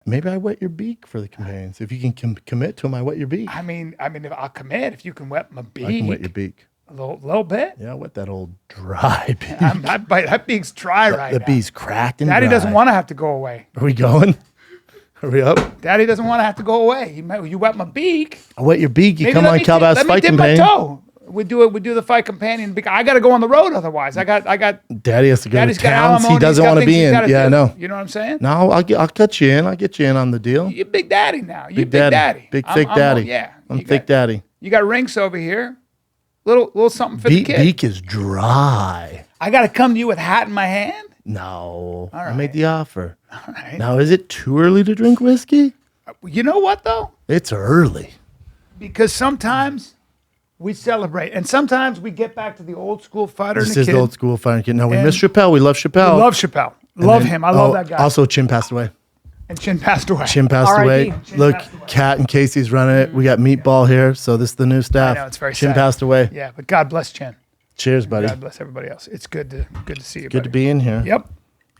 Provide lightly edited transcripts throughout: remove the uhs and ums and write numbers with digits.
maybe I wet your beak for the companions. If you can commit to them, I wet your beak. I mean, if I'll commit if you can wet my beak. I can wet your beak. A little bit. Yeah, wet that old dry beak. That beak's dry right now. The beak's cracked and Daddy dry. doesn't want to have to go away. Are we going? Are we up? Daddy doesn't want to have to go away. You wet my beak. I wet your beak. You Maybe come on Calabas Fight Companion. Let me dip my toe. We do the Fight Companion. Because I got to go on the road otherwise. I got. Daddy has to go to towns alimony, he doesn't want to be in. Yeah, I know. You know what I'm saying? No, I'll cut you in. I'll get you in on the deal. You're Big Daddy now. You Big Daddy. Big thick daddy. Yeah. I'm thick daddy. You got rinks over here. Little something for the kid. Beak is dry. I got to come to you with a hat in my hand? No. All right. I made the offer. All right. Now, is it too early to drink whiskey? You know what, though? It's early. Because sometimes we celebrate, and sometimes we get back to the old school fighter This and is the the kid. old school fighter kid. No, we miss Chappelle. We love Chappelle. We love Chappelle. Love him. I love that guy. Also, Chin passed away. And Chin passed away. Chin passed away. R.I.P. Chin Look, passed away. Kat and Casey's running it. We got Meatball here, so this is the new staff. I know, it's very Chin sad. passed away. Yeah, but God bless Chin. Cheers, buddy. God bless everybody else. It's good to see you. Good to be in here. Yep.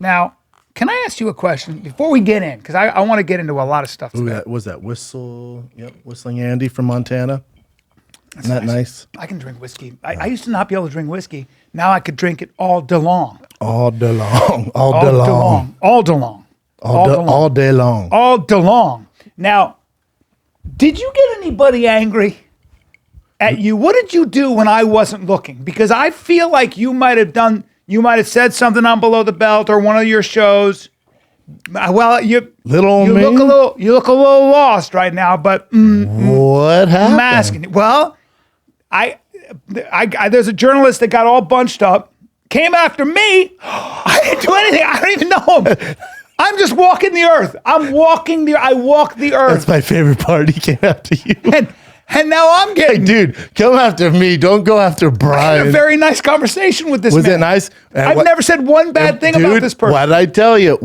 Now, can I ask you a question before we get in? Because I want to get into a lot of stuff Ooh, today. that was that whistle. Yep, Whistling Andy from Montana. Isn't that nice? I can drink whiskey. I used to not be able to drink whiskey. Now I could drink it all day long. All day long. All day long. All day long. All day long. All day long. Now, did you get anybody angry at you? What did you do when I wasn't looking? Because I feel like you might have said something on Below the Belt or one of your shows. Well, you look a little lost right now, but what happened? I'm asking. Well, I there's a journalist that got all bunched up, came after me. I didn't do anything. I don't even know him. I'm just walking the earth. I walk the earth. That's my favorite part. He came after you. And now I'm getting... Hey, dude, come after me. Don't go after Bryan. I had a very nice conversation with this man. Was it nice? I've never said one bad thing about this person. What did I tell you?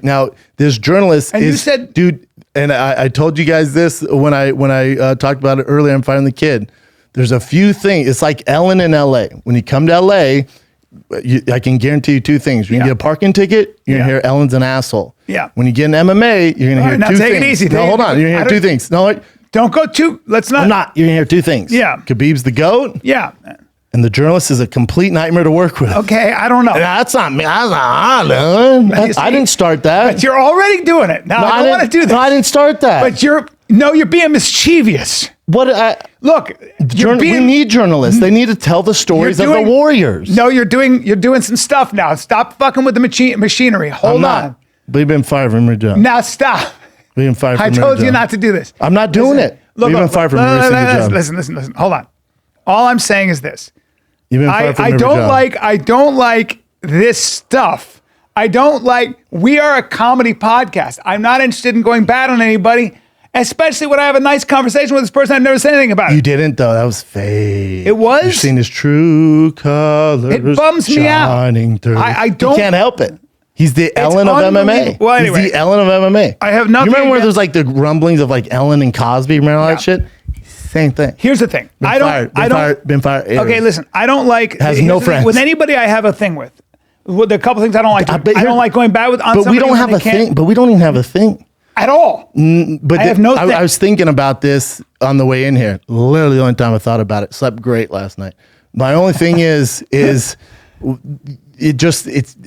Now, this journalist and you said... Dude, and I told you guys this when I talked about it earlier. I'm fighting the kid. There's a few things. It's like Ellen in L.A. When you come to L.A., I can guarantee you two things. You're going to get a parking ticket. You're going to hear Ellen's an asshole. Yeah. When you get an MMA, you're going to hear now two take things. It easy, no, hold on. You're going to hear two things. No, don't go too... Let's not... I'm not. You're going to hear two things. Yeah. Khabib's the GOAT. Yeah. And the journalist is a complete nightmare to work with. Okay, I don't know. That's not me. I didn't start that. But you're already doing it. Now, I don't want to do that. No, I didn't start that. But you're being mischievous. Look, we need journalists. They need to tell the stories of the warriors. No, you're doing some stuff now. Stop fucking with the machinery. Hold on. We've been fired from your job. Now stop. We've been fired from I told you not to do this. I'm not doing it. We've been fired from every single job. Listen. Hold on. All I'm saying is this. You've been fired from I every job. I don't like this stuff. We are a comedy podcast. I'm not interested in going bad on anybody, especially when I have a nice conversation with this person I've never said anything about. You didn't, though. That was fake. It was? You're seeing his true colors. It bums me out. Shining through. I don't. You can't help it. He's the Ellen of MMA. Well, anyway, he's the Ellen of MMA. I have nothing. You remember where there's like the rumblings of like Ellen and Cosby? Remember all that shit? Same thing. Here's the thing. Been fired. Okay, listen. I don't like. Has no friends. With anybody I have a thing with. There are a couple things I don't like. I don't like going bad with. But we don't have a thing. But we don't even have a thing. At all. But I have no thing. I was thinking about this on the way in here. Literally the only time I thought about it. Slept great last night. My only thing is it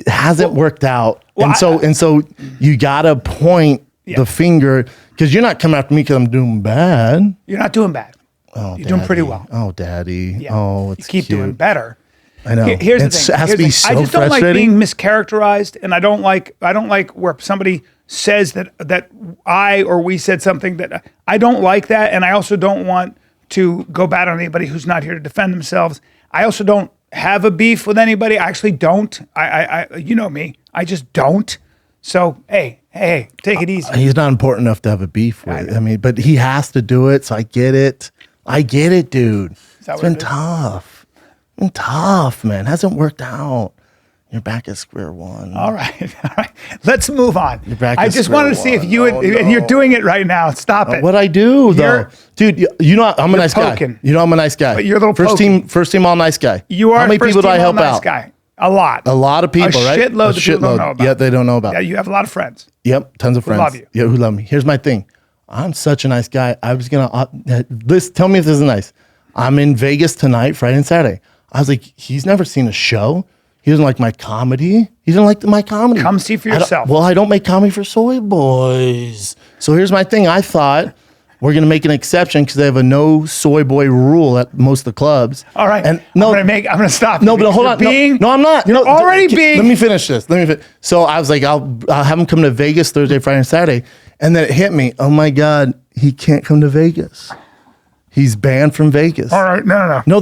hasn't worked out. And so you gotta point the finger, because you're not coming after me because I'm doing bad. You're not doing bad. Oh, you're doing pretty well. Oh, Daddy. Yeah. Oh, it's you keep doing better. I know. Here's the thing. Has to be so I just don't like frustrating. being mischaracterized, and I don't like where somebody says that I or we said something that I don't like that, and I also don't want to go bad on anybody who's not here to defend themselves. I also don't have a beef with anybody. I actually don't. I you know me. I just don't. So hey, take it easy. He's not important enough to have a beef with. I mean, but he has to do it, so I get it. I get it, dude. It's been tough. Tough, man. Hasn't worked out. You're back at square one. All right. Let's move on. You're back I just wanted to see if you and you're doing it right now. Stop it. What I do though, dude. You know I'm a nice poking. guy. You know I'm a nice guy. But you're a little first team all nice guy. You are. How many first people do team I help all nice out? Guy. A lot. A lot of people, right? Shitload of people don't know about. Yet they don't know about. Yeah, you have a lot of friends. Yep, tons of friends. love you. Yeah, who love me. Here's my thing. I'm such a nice guy. I was gonna tell me if this is nice. I'm in Vegas tonight, Friday and Saturday. I was like, he's never seen a show. He doesn't like my comedy. He doesn't like my comedy. Come see for yourself. Well, I don't make comedy for soy boys. So here's my thing. I thought we're gonna make an exception because they have a no soy boy rule at most of the clubs. All right. And no, I'm gonna stop. No, but hold on. No, I'm not. You're already being. Let me finish this. So I was like, I'll have him come to Vegas Thursday, Friday, and Saturday, and then it hit me. Oh my God, he can't come to Vegas. He's banned from Vegas. All right, no. No,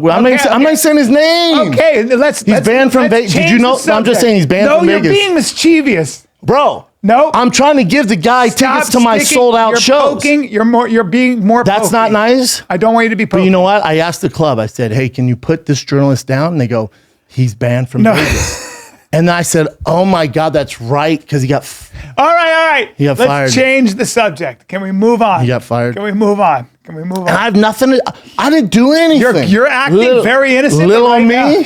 I'm not saying his name. Okay, He's banned from Vegas. Did you know? I'm just saying he's banned from Vegas. No, you're being mischievous, bro. No, I'm trying to give the guy tickets to my sold out shows. You're being more. That's not nice. I don't want you to be poking. But you know what? I asked the club. I said, "Hey, can you put this journalist down?" And they go, "He's banned from Vegas." And I said, "Oh my God, that's right," because he got. All right. He got fired. Let's change the subject. Can we move on? He got fired. Can we move on? And I have nothing. I didn't do anything. You're acting very innocent. Little right me. Now.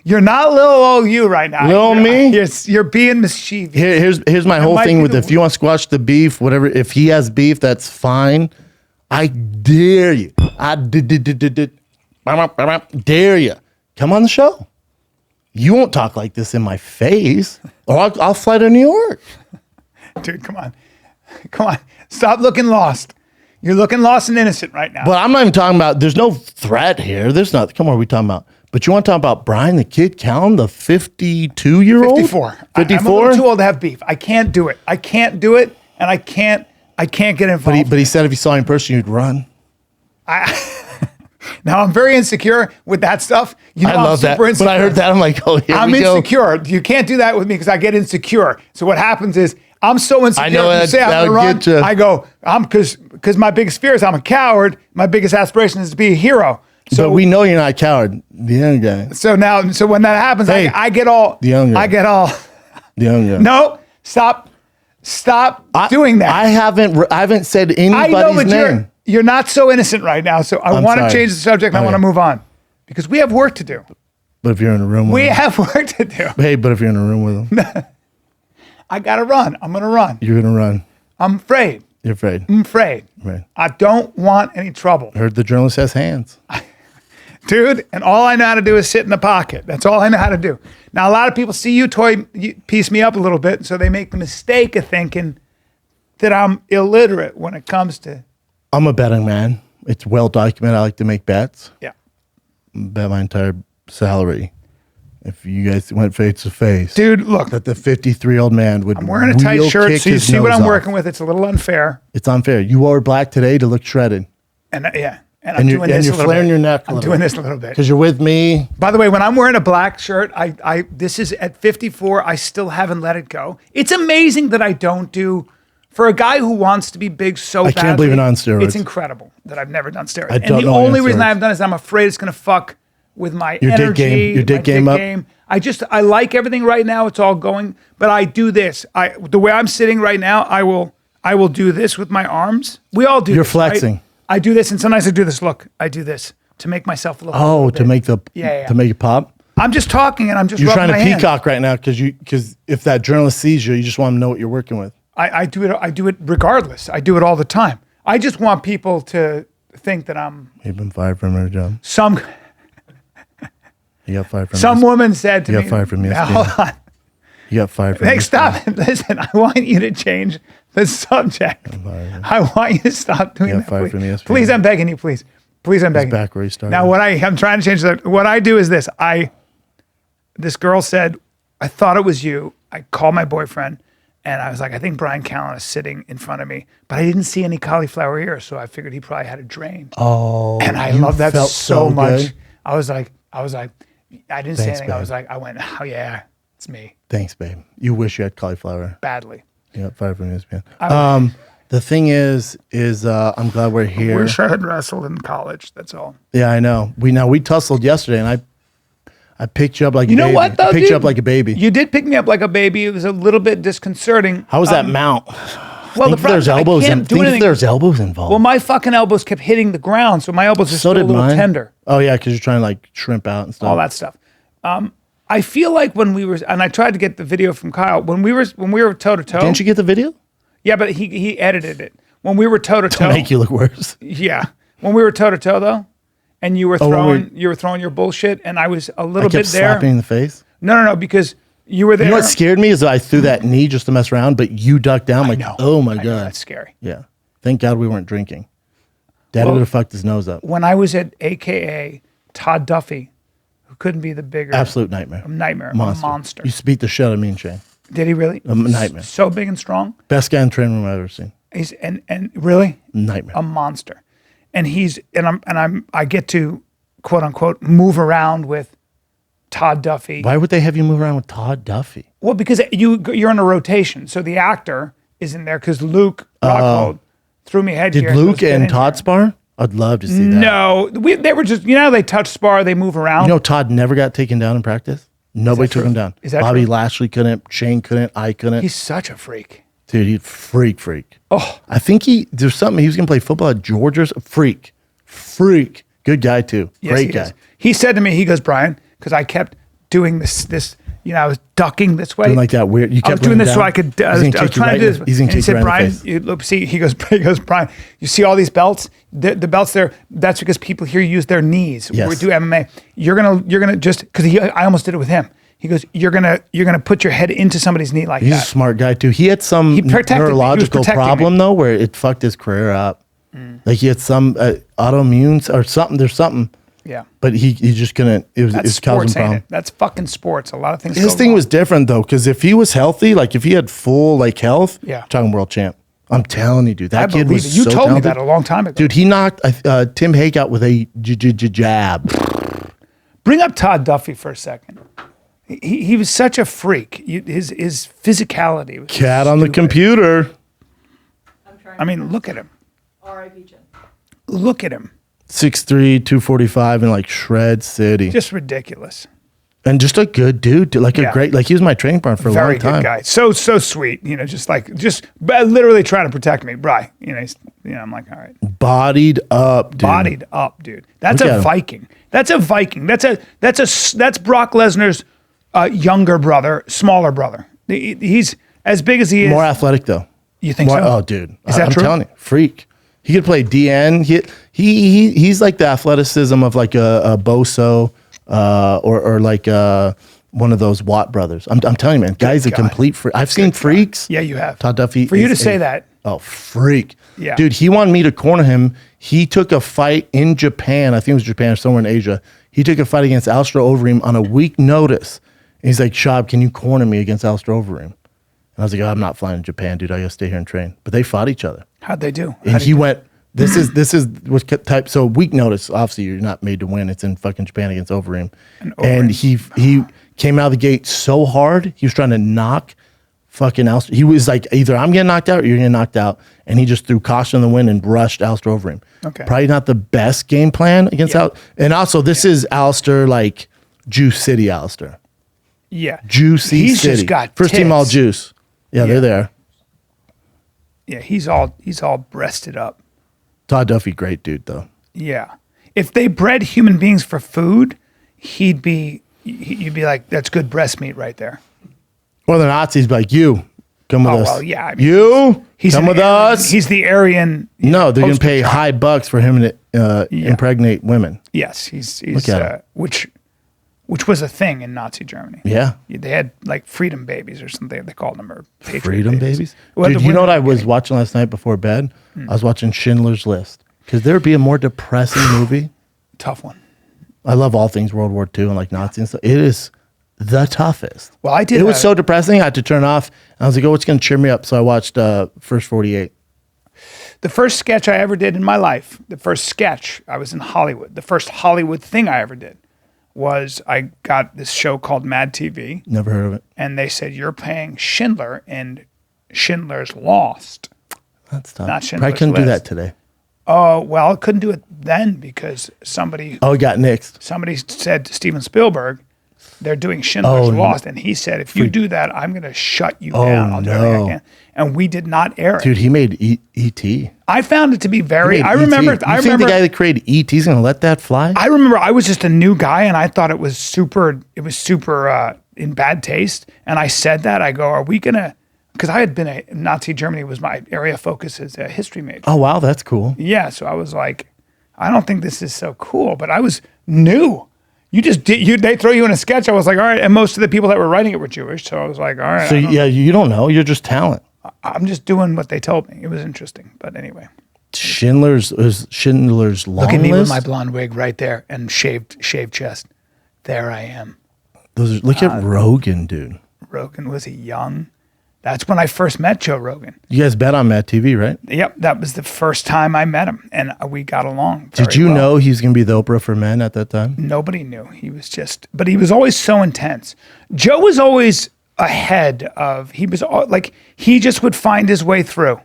You're not little old you right now. Little me. You're being mischievous. Here's my whole thing with if you want to squash the beef, whatever. If he has beef, that's fine. I dare you. Dare you. Come on the show. You won't talk like this in my face, or I'll fly to New York. Dude, come on. Stop looking lost. You're looking lost and innocent right now. But I'm not even talking about. There's no threat here. There's not. Come on, what are we talking about? But you want to talk about Bryan the Kid Callum, the 52-year-old? 54. 54? I'm a little too old to have beef. I can't do it. And I can't get involved. But he said if he saw you in person, you'd run. Now I'm very insecure with that stuff. You know, I love that. When I heard that, I'm like, oh, here I'm we go. insecure. You can't do that with me because I get insecure. So what happens is I'm so insecure. I know you say I'm going to run. I go, because my biggest fear is I'm a coward. My biggest aspiration is to be a hero. So but we know you're not a coward. The young guy. So when that happens, hey, I get all. The young guy. I get all. The young guy. No, stop doing that. I haven't said anybody's name. You're not so innocent right now. So I want to change the subject and I want to move on because we have work to do. But if you're in a room with him. We have work to do. Hey, but if you're in a room with him. I got to run. I'm going to run. You're going to run. I'm afraid. You're afraid. I'm afraid. Right. I don't want any trouble. I heard the journalist has hands. Dude, and all I know how to do is sit in the pocket. That's all I know how to do. Now, a lot of people see you piece me up a little bit, so they make the mistake of thinking that I'm illiterate when it comes to... I'm a betting man. It's well documented. I like to make bets. Yeah. Bet my entire salary. If you guys went face to face. Dude, look. That the 53-year-old man would I'm wearing a tight shirt, so you see what I'm working with. It's a little unfair. It's unfair. You wore black today to look shredded. And yeah. And I'm doing this a little bit. You're flaring your neck. I'm doing this a little bit. Because you're with me. By the way, when I'm wearing a black shirt, this is at 54, I still haven't let it go. It's amazing that I don't do, for a guy who wants to be big so badly. I can't believe you're not on steroids. It's incredible that I've never done steroids. I don't and the only reason I've done is I'm afraid it's going to fuck with my energy. Your dick game up. I like everything right now. It's all going, but I do this. The way I'm sitting right now, I will do this with my arms. We all do. You're this, flexing. Right? I do this, and sometimes I do this. Look, I do this to make myself look. To make it pop. I'm just talking, and I'm just. You're trying to hand. peacock right now because if that journalist sees you, you just want to know what you're working with. I do it. I do it regardless. I do it all the time. I just want people to think that I'm. You've been fired from your job. You got fired from. Some woman said to me. You got fired from ESPN. Hold on. You got fired from. Hey, stop it! Listen, I want you to change the subject. I want you to stop doing that. Fired from ESPN. Please, I'm begging you. Please, I'm begging. Back where he started. Now, I'm trying to change that. What I do is this. This girl said, I thought it was you. I called my boyfriend, and I was like, I think Bryan Callen is sitting in front of me, but I didn't see any cauliflower ears, so I figured he probably had a drain. Oh, and I love that so much. Good. I was like, I didn't say anything. Babe. I went, oh yeah, it's me. Thanks, babe. You wish you had cauliflower. Badly. You got fired from ESPN. The thing is I'm glad we're here. I wish I had wrestled in college. That's all. Yeah, I know. We tussled yesterday, and I picked you up like a baby. You know what, though, I picked you up like a baby. You did pick me up like a baby. It was a little bit disconcerting. How was that mount? Well, there's elbows involved. Well, my fucking elbows kept hitting the ground, so my elbows are still a little tender. Oh yeah, because you're trying to like shrimp out and stuff. All that stuff. I feel like when we were, and I tried to get the video from Kyle when we were toe to toe. Didn't you get the video? Yeah, but he edited it when we were toe to toe. Make you look worse. Yeah, when we were toe to toe though, and you were throwing your bullshit, and I was a little bit there. Slapping in the face. No, because you were there. You know what scared me is I threw that knee just to mess around, but you ducked down like, oh my God. That's scary. Yeah. Thank God we weren't drinking. Daddy would have fucked his nose up. When I was at AKA Todd Duffy, who couldn't be the bigger. Absolute nightmare. A monster. Used to beat the shit out of me and Shane. Did he really? A nightmare. So big and strong. Best guy in the training room I've ever seen. He's and really nightmare. A monster. And I get to quote unquote move around with Todd Duffy. Why would they have you move around with Todd Duffy? Well, because you're in a rotation. So the actor is in there because Luke Rockhold threw me headgear. Did Luke and Todd spar? I'd love to see that. No, they were just, they touch spar, they move around. You know, Todd never got taken down in practice. Nobody took him down. Is that Bobby true? Lashley couldn't. Shane couldn't. I couldn't. He's such a freak. Dude, he's freak. Oh, I think there's something, he was going to play football at Georgia's. Freak. Good guy too. yes, Great he guy. is. He said to me, he goes, Bryan, because I kept doing this, I was ducking this way. Doing like that weird. You I was kept doing this down. so I could. I was trying to do this. He's going And to he kick you said, right in Bryan, the face. look, see, he goes, Bryan, you see all these belts? The belts there, that's because people here use their knees. Yes. We do MMA. You're gonna just, because I almost did it with him. He goes, you're gonna put your head into somebody's knee like He's that. a smart guy too. He had some neurological problem though, where it fucked his career up. Like he had some autoimmune or something. There's something. Yeah. But he just couldn't. It was causing sports, ain't problem. it? That's fucking sports. A lot of things. His go thing wrong. was different though, because if he was healthy, like if he had full like health, Yeah. talking world champ. I'm telling you, dude, that I kid believe was it. You so told talented. me that a long time ago. Dude, he knocked Tim Hake out with a jab. Bring up Todd Duffy for a second. He was such a freak. His physicality was Cat on the stupid. computer. I mean, look at him. R.I.P. Jen. Look at him. 6'3", 245 in like Shred City. Just ridiculous. And just a good dude, like Yeah. a great, like he was my training partner for a Very long time. good guy. So sweet. Just literally trying to protect me. Bri. I'm like, all right. Bodied up, dude. Bodied up, dude. That's Look at a him. Viking. That's a Viking. That's Brock Lesnar's younger brother, smaller brother. He's as big as he is. More athletic though. You think More, so? Oh, dude. Is that I'm true? telling you, freak. He could play DN. He's like the athleticism of like a Boso or like one of those Watt brothers. I'm telling you, man, guy's a God. complete freak. I've seen freaks. Yeah, you have. Todd Duffy. For you to is say a- that. Oh, freak. Yeah. Dude, he wanted me to corner him. He took a fight in Japan. I think it was Japan or somewhere in Asia. He took a fight against Alistair Overeem on a week notice. And he's like, Shab, can you corner me against Alistair Overeem? And I was like, I'm not flying to Japan, dude. I gotta stay here and train. But they fought each other. How'd they do? And he went, this is what type. So week notice, obviously you're not made to win. It's in fucking Japan against Overeem. And he came out of the gate so hard. He was trying to knock fucking Alistair. He was like, either I'm getting knocked out or you're getting knocked out. And he just threw caution in the wind and rushed Alistair Overeem. Okay. Probably not the best game plan against And also this is Alistair, like Juice City Alistair. Yeah. Juicy He's City. just got First team all tits. juice. Yeah, they're there. Yeah, he's all breasted up. Todd Duffy, great dude though. Yeah. If they bred human beings for food, you'd be like, that's good breast meat right there. Or the Nazis be like, you come with Oh, us. well, yeah, I mean, you He's come an with Aryan- us. He's the Aryan. No, they're gonna poster pay child. high bucks for him to impregnate women. Yes, he's Look at him. which was a thing in Nazi Germany. Yeah. They had like freedom babies or something they called them, or patriot Freedom babies. Well, Dude, the you know what women I was watching last night before bed? I was watching Schindler's List. Could there be a more depressing movie? Tough one. I love all things World War II and like Nazi and stuff. It is the toughest. Well, I did. It was so depressing. I had to turn it off. And I was like, oh, what's going to cheer me up? So I watched First 48. The first sketch I ever did in my life, the first sketch, I was in Hollywood. The first Hollywood thing I ever did was I got this show called Mad TV, Never heard of it. and they said, you're playing Schindler in Schindler's Lost. That's tough. Not I Schindler's couldn't do List. that today. Oh, well, I couldn't do it then because somebody Oh, it got nixed. said to Steven Spielberg, They're doing Schindler's Oh, no. Lost, and he said, "If you do that, I'm going to shut you down. I'll do everything I can." And we did not air it. Dude, he made E.T. I found it to be very. I E.T.. remember. You I think remember the guy that created E.T. is going to let that fly? I remember I was just a new guy and I thought it was super in bad taste. And I said that, I go, are we gonna, because I had been Nazi Germany was my area of focus as a history major. Oh, wow, that's cool. Yeah, so I was like, I don't think this is so cool, but I was new. They throw you in a sketch. I was like, all right. And most of the people that were writing it were Jewish. So I was like, all right. So yeah, you don't know. You're just talent. I'm just doing what they told me. It was interesting. But anyway. Schindler's Long Look at me List? with my blonde wig right there and shaved chest. There I am. Look at Rogan, dude. Rogan, was he young? That's when I first met Joe Rogan. You guys bet on Matt TV, right? Yep, that was the first time I met him, and we got along. Did you know he's going to be the Oprah for men at that time? Nobody knew. He was just, but he was always so intense. Joe was always ahead of, he just would find his way through.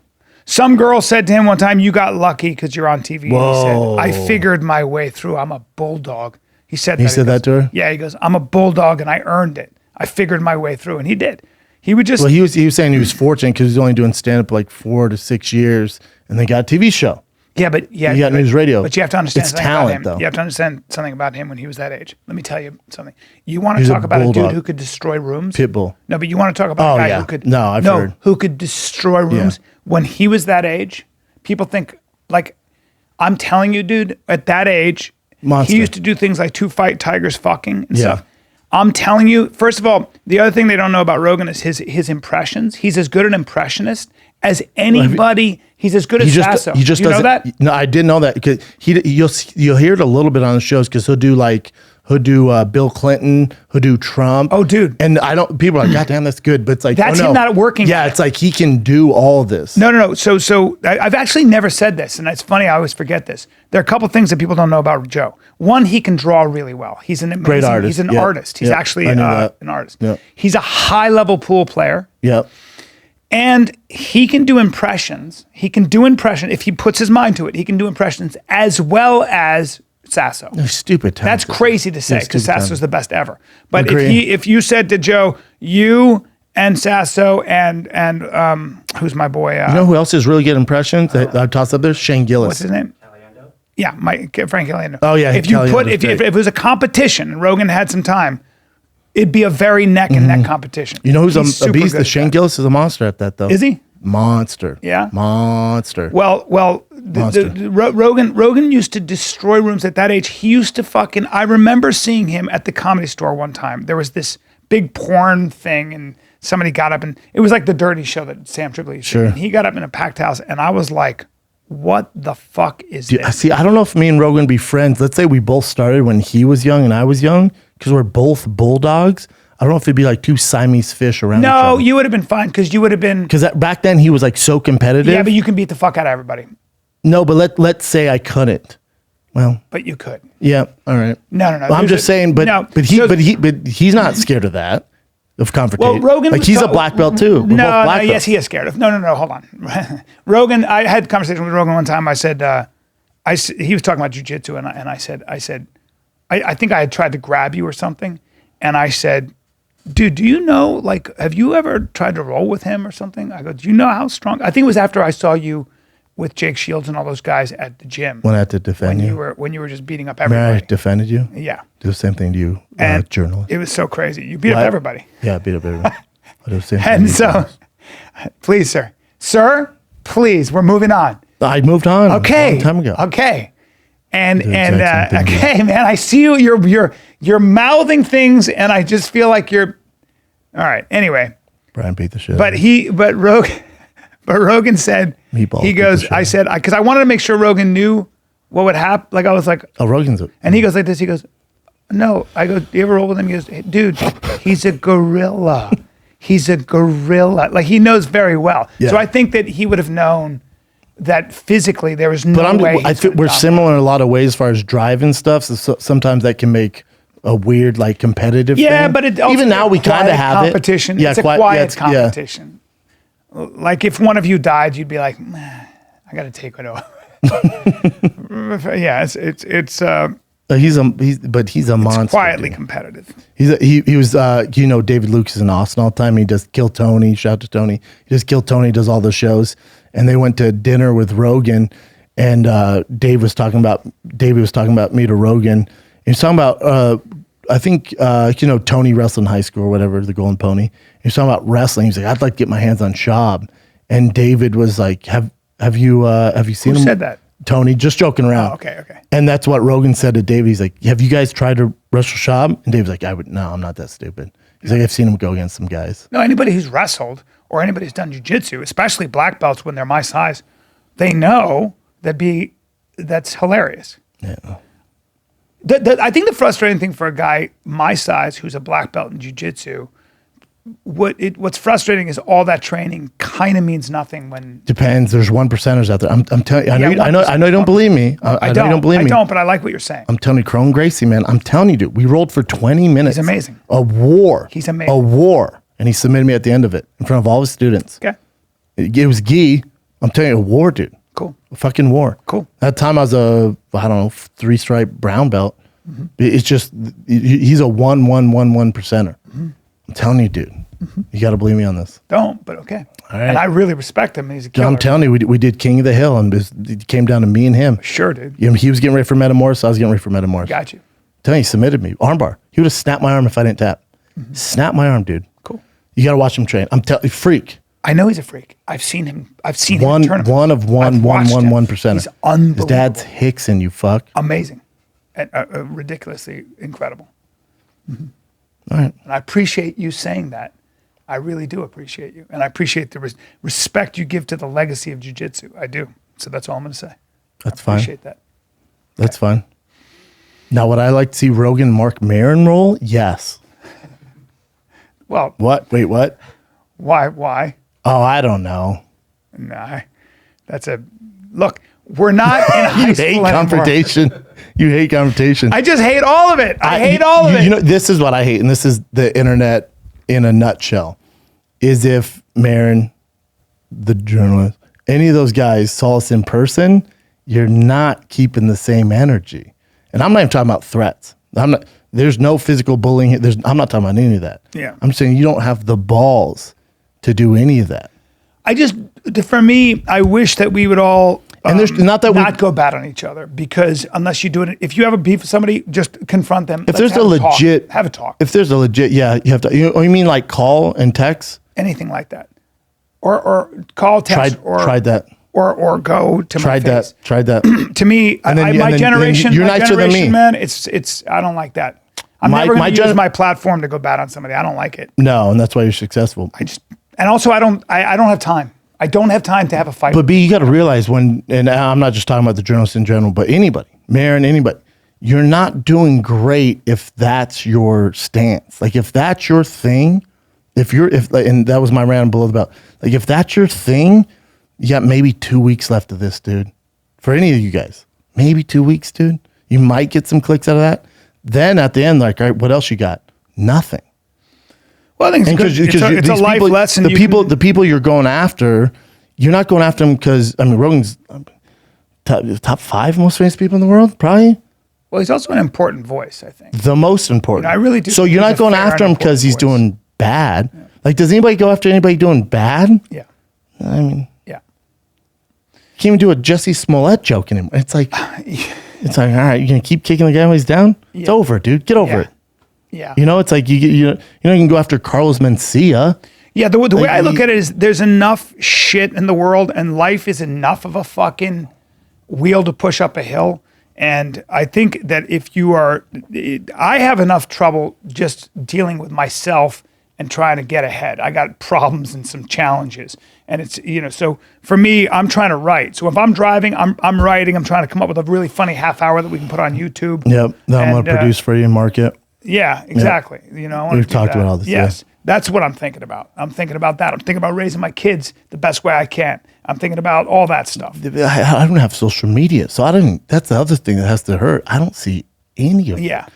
Some girl said to him one time, "You got lucky because you're on TV." Whoa. And he said, "I figured my way through. I'm a bulldog." He said that to her? Yeah, he goes, "I'm a bulldog and I earned it. I figured my way through." And he did. He would just. Well, he was saying he was fortunate because he was only doing stand up like 4 to 6 years, and then got a TV show. Yeah, but he got news radio. But you have to understand it's something talent, about him. though. You have to understand something about him when he was that age. Let me tell you something. You want to talk about a dude who could destroy rooms? Pitbull. No, but you want to talk about a guy who could. No, I've heard. Who could destroy rooms when he was that age? People think like, I'm telling you, dude. At that age, Monster. he used to do things like 2 fight tigers fucking and stuff. I'm telling you, first of all, the other thing they don't know about Rogan is his impressions. He's as good an impressionist as anybody. He's as good as Sasso. He just you know that? No, I didn't know that because you'll hear it a little bit on the shows because he'll do Bill Clinton, he'll do Trump. Oh, dude. And people are like, God damn, that's good. But it's like, That's him not working. Yeah, it's like he can do all this. No. So I've actually never said this, and it's funny. I always forget this. There are a couple things that people don't know about Joe. One, he can draw really well. He's an amazing, great artist. He's an artist. He's actually an artist. Yeah. He's a high-level pool player. Yeah. And he can do impressions. He can do impressions if he puts his mind to it. He can do impressions as well as Sasso. No, stupid. That's crazy to say because Sasso's the best ever. But Agree. if you said to Joe, you and Sasso and who's my boy? You know who else is really good impressions that I tossed up there? Shane Gillis. What's his name? Yeah, Frank Caliendo. Oh yeah. If it was a competition and Rogan had some time, it'd be a very neck and neck competition. You know who's He's a super beast? good at Shane that. Gillis is a monster at that, though. Is he? Monster. Yeah? Monster. Well, Rogan used to destroy rooms at that age. He used to I remember seeing him at the Comedy Store one time. There was this big porn thing and somebody got up and it was like the Dirty Show that Sam Tripoli used to do. And he got up in a packed house and I was like, what the fuck is this? See, I don't know if me and Rogan be friends. Let's say we both started when he was young and I was young because we're both bulldogs. I don't know if it'd be like 2 Siamese fish around each other. No, you would have been fine because you would have been. Because back then he was like so competitive. Yeah, but you can beat the fuck out of everybody. No, but let's say I couldn't. Well, but you could. Yeah. All right. No. Well, I'm just saying, but he's not scared of that. Of confrontation. Well, Rogan. Like he's a black belt too. Yes, he is scared of. No. Hold on. Rogan. I had a conversation with Rogan one time. I said, he was talking about jujitsu, and I said, I think I had tried to grab you or something, and I said, dude, do you know, like, have you ever tried to roll with him or something? I go, do you know how strong? I think it was after I saw you with Jake Shields and all those guys at the gym. When I had to defend you. When you were just beating up everybody. I defended you? Yeah. Do the same thing to you, journalist. It was so crazy. You beat up everybody. Yeah, I beat up everybody. I do the same thing. And so, please, sir. Sir, please, we're moving on. I moved on okay. a long time ago. Okay. And okay, man, I see you. You're mouthing things, and I just feel like you're. All right. Anyway, Bryan beat the shit. But Rogan said he goes. I said because I wanted to make sure Rogan knew what would happen. Like I was like, oh, Rogan's. And he goes like this. He goes, no. I go, do you ever roll with him? He goes, hey, dude, he's a gorilla. He's a gorilla. Like he knows very well. Yeah. So I think that he would have known that physically there was no way. I think we're similar in a lot of ways as far as drive and stuff. So sometimes that can make a weird like competitive thing. But even now we kind of have competition. it. It's a quiet competition. Yeah. Like if one of you died, you'd be like, I got to take it over. Yeah, it's. He's a monster. Quietly dude. competitive. He was David Lucas in Austin all the time. He does Kill Tony. Shout out to Tony. He does Kill Tony. Does all the shows. And they went to dinner with Rogan, and Dave was talking about me to Rogan. He's talking about I think Tony wrestled in high school or whatever, the Golden Pony. He's talking about wrestling. He's like, I'd like to get my hands on Schaub. And David was like, Have you seen him? Who said that? Tony, just joking around. Oh, okay. And that's what Rogan said to Dave. He's like, have you guys tried to wrestle Schaub? And Dave's like, no, I'm not that stupid. He's like, I've seen him go against some guys. No, anybody who's wrestled or anybody who's done jiu-jitsu, especially black belts when they're my size, they know that's hilarious. Yeah. I think the frustrating thing for a guy my size who's a black belt in jiu-jitsu, what's frustrating is all that training kind of means nothing when depends. There's 1%ers out there. I'm telling you. I know you don't believe me. I know you don't believe me. I don't, but I like what you're saying. I'm telling you, Kron Gracie, man. I'm telling you, dude. We rolled for 20 minutes. He's amazing. A war. He's amazing. A war, and he submitted me at the end of it in front of all his students. Okay. It was gi. I'm telling you, a war, dude. Cool. A fucking war. Cool. At the time, I was a 3-stripe brown belt. Mm-hmm. It's just he's a 1%er. Mm-hmm. I'm telling you, dude. Mm-hmm. You got to believe me on this. Don't, but okay. All right. And I really respect him. He's a killer. I'm telling you, we did King of the Hill, and it came down to me and him. Sure, dude. He was getting ready for Metamorph, I was getting ready for Metamorph. Got you. I'm telling you, he submitted me. Armbar. He would have snapped my arm if I didn't tap. Mm-hmm. Snap my arm, dude. Cool. You got to watch him train. I'm telling you, freak. I know he's a freak. I've seen him in tournaments. One of 1%er. He's unbelievable. His dad's Hickson, you fuck. Amazing. And ridiculously incredible. Mm-hmm. All right. And I appreciate you saying that. I really do appreciate you. And I appreciate the respect you give to the legacy of jiu-jitsu. I do. So that's all I'm going to say. That's fine. I appreciate that. That's fine. Now, would I like to see Rogan and Mark Maron roll? Yes. Well. What? Wait, what? Why? Oh, I don't know. Nah. Look, we're not in high You school hate anymore. confrontation. You hate confrontation. I just hate all of it. I hate all of it. You know, this is what I hate, and this is the internet in a nutshell, is if Maron, the journalist, any of those guys saw us in person, you're not keeping the same energy. And I'm not even talking about threats. There's no physical bullying. I'm not talking about any of that. Yeah. I'm saying you don't have the balls to do any of that. For me, I wish that we would all and there's not go bad on each other, because unless you do it, if you have a beef with somebody, just confront them. If there's a legit, have a talk. If there's a legit, yeah, you have to. You mean like call and text? Anything like that, or call, text, tried that, or go to my face. Tried that. To me, my generation, you're nicer than me, man. It's I don't like that. I'm never going to use my platform to go bad on somebody. I don't like it. No, and that's why you're successful. And also I don't have time. I don't have time to have a fight. But B, you got to realize and I'm not just talking about the journalists in general, but anybody, Maron, anybody, you're not doing great if that's your stance. Like if that's your thing, and that was my rant below the belt. Like if that's your thing, you got maybe 2 weeks left of this, dude. For any of you guys, maybe 2 weeks, dude. You might get some clicks out of that. Then at the end, like, all right, what else you got? Nothing. Well, I think it's a life lesson. The people you're going after, you're not going after them because, Rogan's top 5 most famous people in the world, probably. Well, he's also an important voice, I think. The most important. I really do. So you're not going after him because he's doing bad. Yeah. Like, does anybody go after anybody doing bad? Yeah. Yeah. You can't even do a Jesse Smollett joke anymore. It's like, all right, you're going to keep kicking the guy when he's down? Yeah. It's over, dude. Get over it. Yeah. It's like you can go after Carlos Mencia. Yeah, the way I look at it is there's enough shit in the world, and life is enough of a fucking wheel to push up a hill. And I think that I have enough trouble just dealing with myself and trying to get ahead. I got problems and some challenges. And it's, so for me, I'm trying to write. So if I'm driving, I'm writing. I'm trying to come up with a really funny half hour that we can put on YouTube. Yep. That I'm going to produce for you and market. Yeah, exactly. Yep. We've talked about all this. Yes. Yeah. That's what I'm thinking about. I'm thinking about that. I'm thinking about raising my kids the best way I can. I'm thinking about all that stuff. I don't have social media. So that's the other thing that has to hurt. I don't see any of it. Yeah.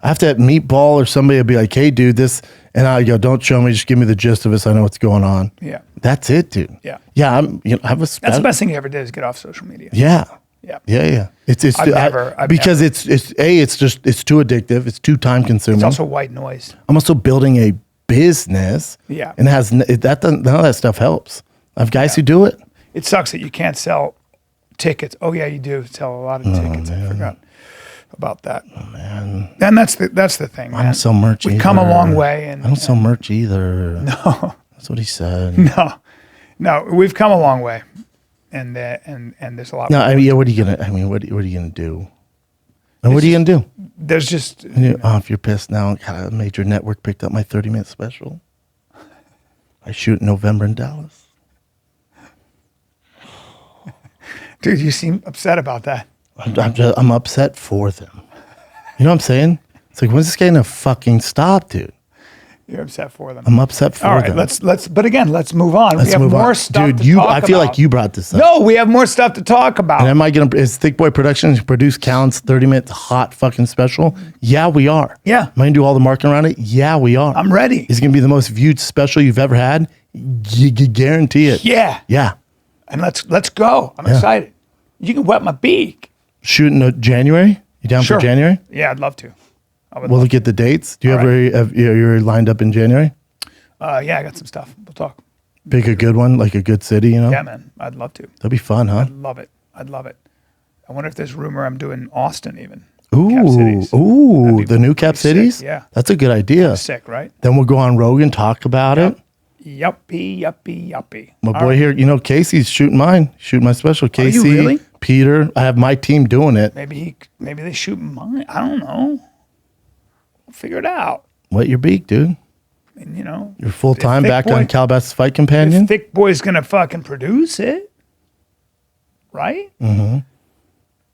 I have to have Meatball or somebody will be like, hey, dude, this. And I go, don't show me. Just give me the gist of it so I know what's going on. Yeah. That's it, dude. Yeah. Yeah. That's the best thing you ever did is get off social media. Yeah. Yeah. Yeah. It's I've because it's it's too addictive. It's too time consuming. It's also white noise. I'm also building a business. Yeah. And none of that stuff helps. I have guys who do it. It sucks that you can't sell tickets. Oh yeah, you do sell a lot of tickets. I forgot about that. Oh man. And that's the thing, man. I don't sell merch We've either. come a long way. And I don't sell merch either. No. That's what he said. No, we've come a long way. And there's a lot No, more. I mean, what are you gonna do? And what are you gonna do? There's just If you're pissed now, God, a major network picked up my 30-minute special. I shoot in November in Dallas. dude, you seem upset about that. I'm upset for them. You know what I'm saying? It's like, when's this guy gonna fucking stop, dude? You're upset for them. I'm upset for All right, them. let's but again, let's move on. Let's we have move more on. stuff Dude, to talk I feel about. like you brought this up. No, we have more stuff to talk about. And is Thick Boy Productions produce Counts 30-minute hot fucking special? Yeah, we are. Yeah. Am I gonna do all the marketing around it? Yeah, we are. I'm ready. Is it gonna be the most viewed special you've ever had? You guarantee it. Yeah. Yeah. And let's go. I'm excited. You can wet my beak. Shooting January? You down Sure. for January? Yeah, I'd love to. We'll look at the dates. Do you All you're lined up in January? Yeah, I got some stuff. We'll talk. Pick a good one, like a good city, you know? Yeah, man. I'd love to. That'd be fun, huh? Love it. I'd love it. I wonder if there's rumor I'm doing Austin even. Ooh, Cap Cities. ooh, the new Cap pretty sick, Cities? yeah. That's a good idea. Sick, right? Then we'll go on Rogan, talk about it. Yuppie. My boy here, you know, Casey's shooting mine, shooting my special. Casey, really? Peter, I have my team doing it. Maybe they shoot mine. I don't know. We'll figure it out. Wet your beak, dude. And you know, You're full time Thick back Boy- on Calabasas Fight Companion. Thick Boy's gonna fucking produce it, right? Mm-hmm.